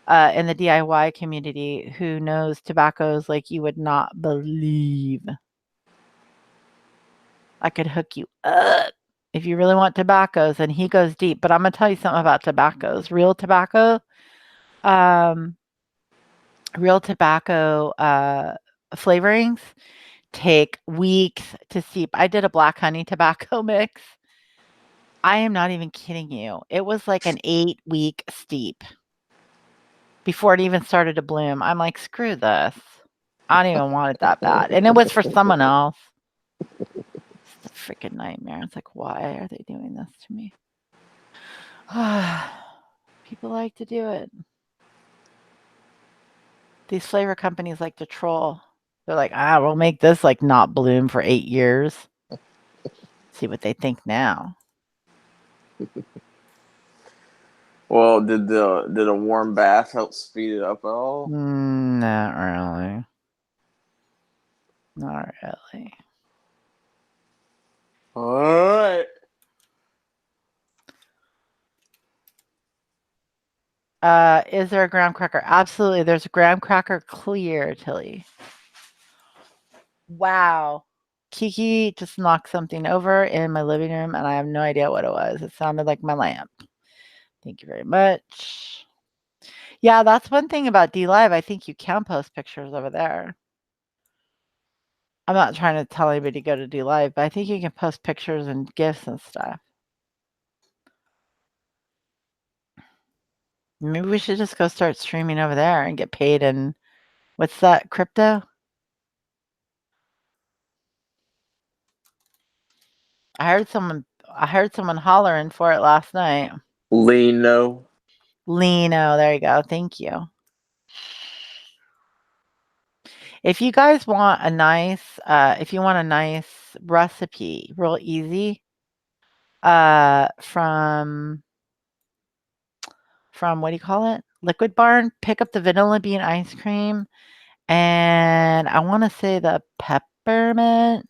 Speaker 1: in the DIY community who knows tobaccos like you would not believe. I could hook you up if you really want tobaccos, and he goes deep. But I'm gonna tell you something about tobaccos. Real tobacco flavorings take weeks to steep. I did a black honey tobacco mix. I am not even kidding you. It was like an 8-week steep before it even started to bloom. I'm like, screw this. I don't even want it that bad. And it was for someone else. It's a freaking nightmare. It's like, why are they doing this to me? People like to do it. These flavor companies like to troll. They're like, we'll make this like not bloom for 8 years. See what they think now.
Speaker 3: Well, did a warm bath help speed it up at all?
Speaker 1: Not really. Not really.
Speaker 3: All right.
Speaker 1: Is there a graham cracker? Absolutely. There's a graham cracker clear, Tilly. Wow. Kiki just knocked something over in my living room, and I have no idea what it was. It sounded like my lamp. Thank you very much. Yeah, that's one thing about D Live. I think you can post pictures over there. I'm not trying to tell anybody to go to D Live, but I think you can post pictures and gifts and stuff. Maybe we should just go start streaming over there and get paid in what's that, crypto? I heard someone hollering for it last night.
Speaker 3: Lino.
Speaker 1: Lino, there you go. Thank you. If you guys want a nice, recipe, real easy. From what do you call it? Liquid Barn. Pick up the vanilla bean ice cream, and I want to say the peppermint.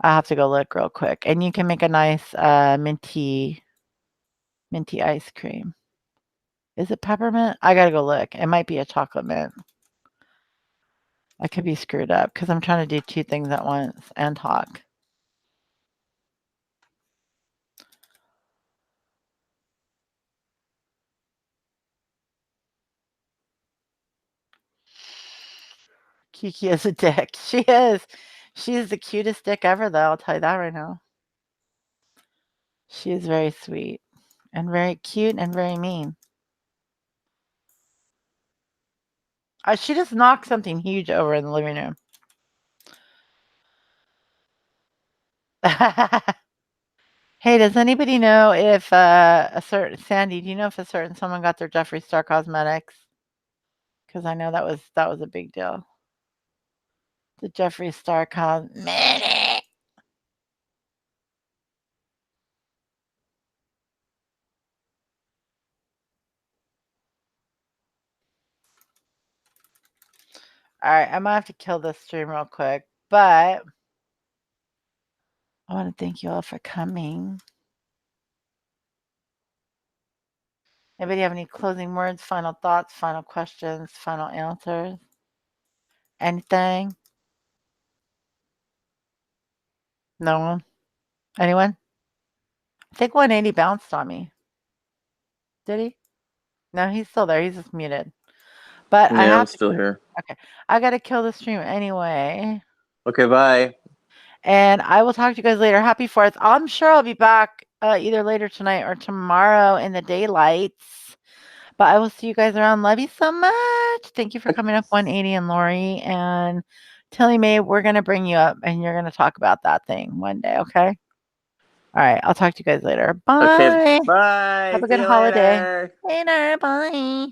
Speaker 1: I have to go look real quick, and you can make a nice minty ice cream. Is it peppermint? I gotta go look. It might be a chocolate mint. I could be screwed up because I'm trying to do 2 things at once and talk. Kiki is a dick. She is. She is the cutest dick ever, though. I'll tell you that right now. She is very sweet and very cute and very mean. She just knocked something huge over in the living room. Hey, does anybody know if a certain Sandy? Do you know if a certain someone got their Jeffree Star Cosmetics? Because I know that was a big deal. The Jeffree Star Cosmetics. All right, I might have to kill this stream real quick, but I want to thank you all for coming. Anybody have any closing words, final thoughts, final questions, final answers? Anything? No one? Anyone? I think 180 bounced on me. Did he? No, he's still there. He's just muted. But I
Speaker 3: Yeah, I'm
Speaker 1: have to.
Speaker 3: still here.
Speaker 1: Okay, I gotta kill the stream anyway.
Speaker 3: Okay, bye.
Speaker 1: And I will talk to you guys later. Happy 4th. I'm sure I'll be back either later tonight or tomorrow in the daylights. But I will see you guys around. Love you so much. Thank you for coming up, 180 and Lori. And Tilly Mae, we're going to bring you up and you're going to talk about that thing one day, okay? All right. I'll talk to you guys later. Bye.
Speaker 3: Okay, bye.
Speaker 1: Have a
Speaker 3: See
Speaker 1: good
Speaker 3: you
Speaker 1: holiday.
Speaker 3: later.
Speaker 1: Later. Bye.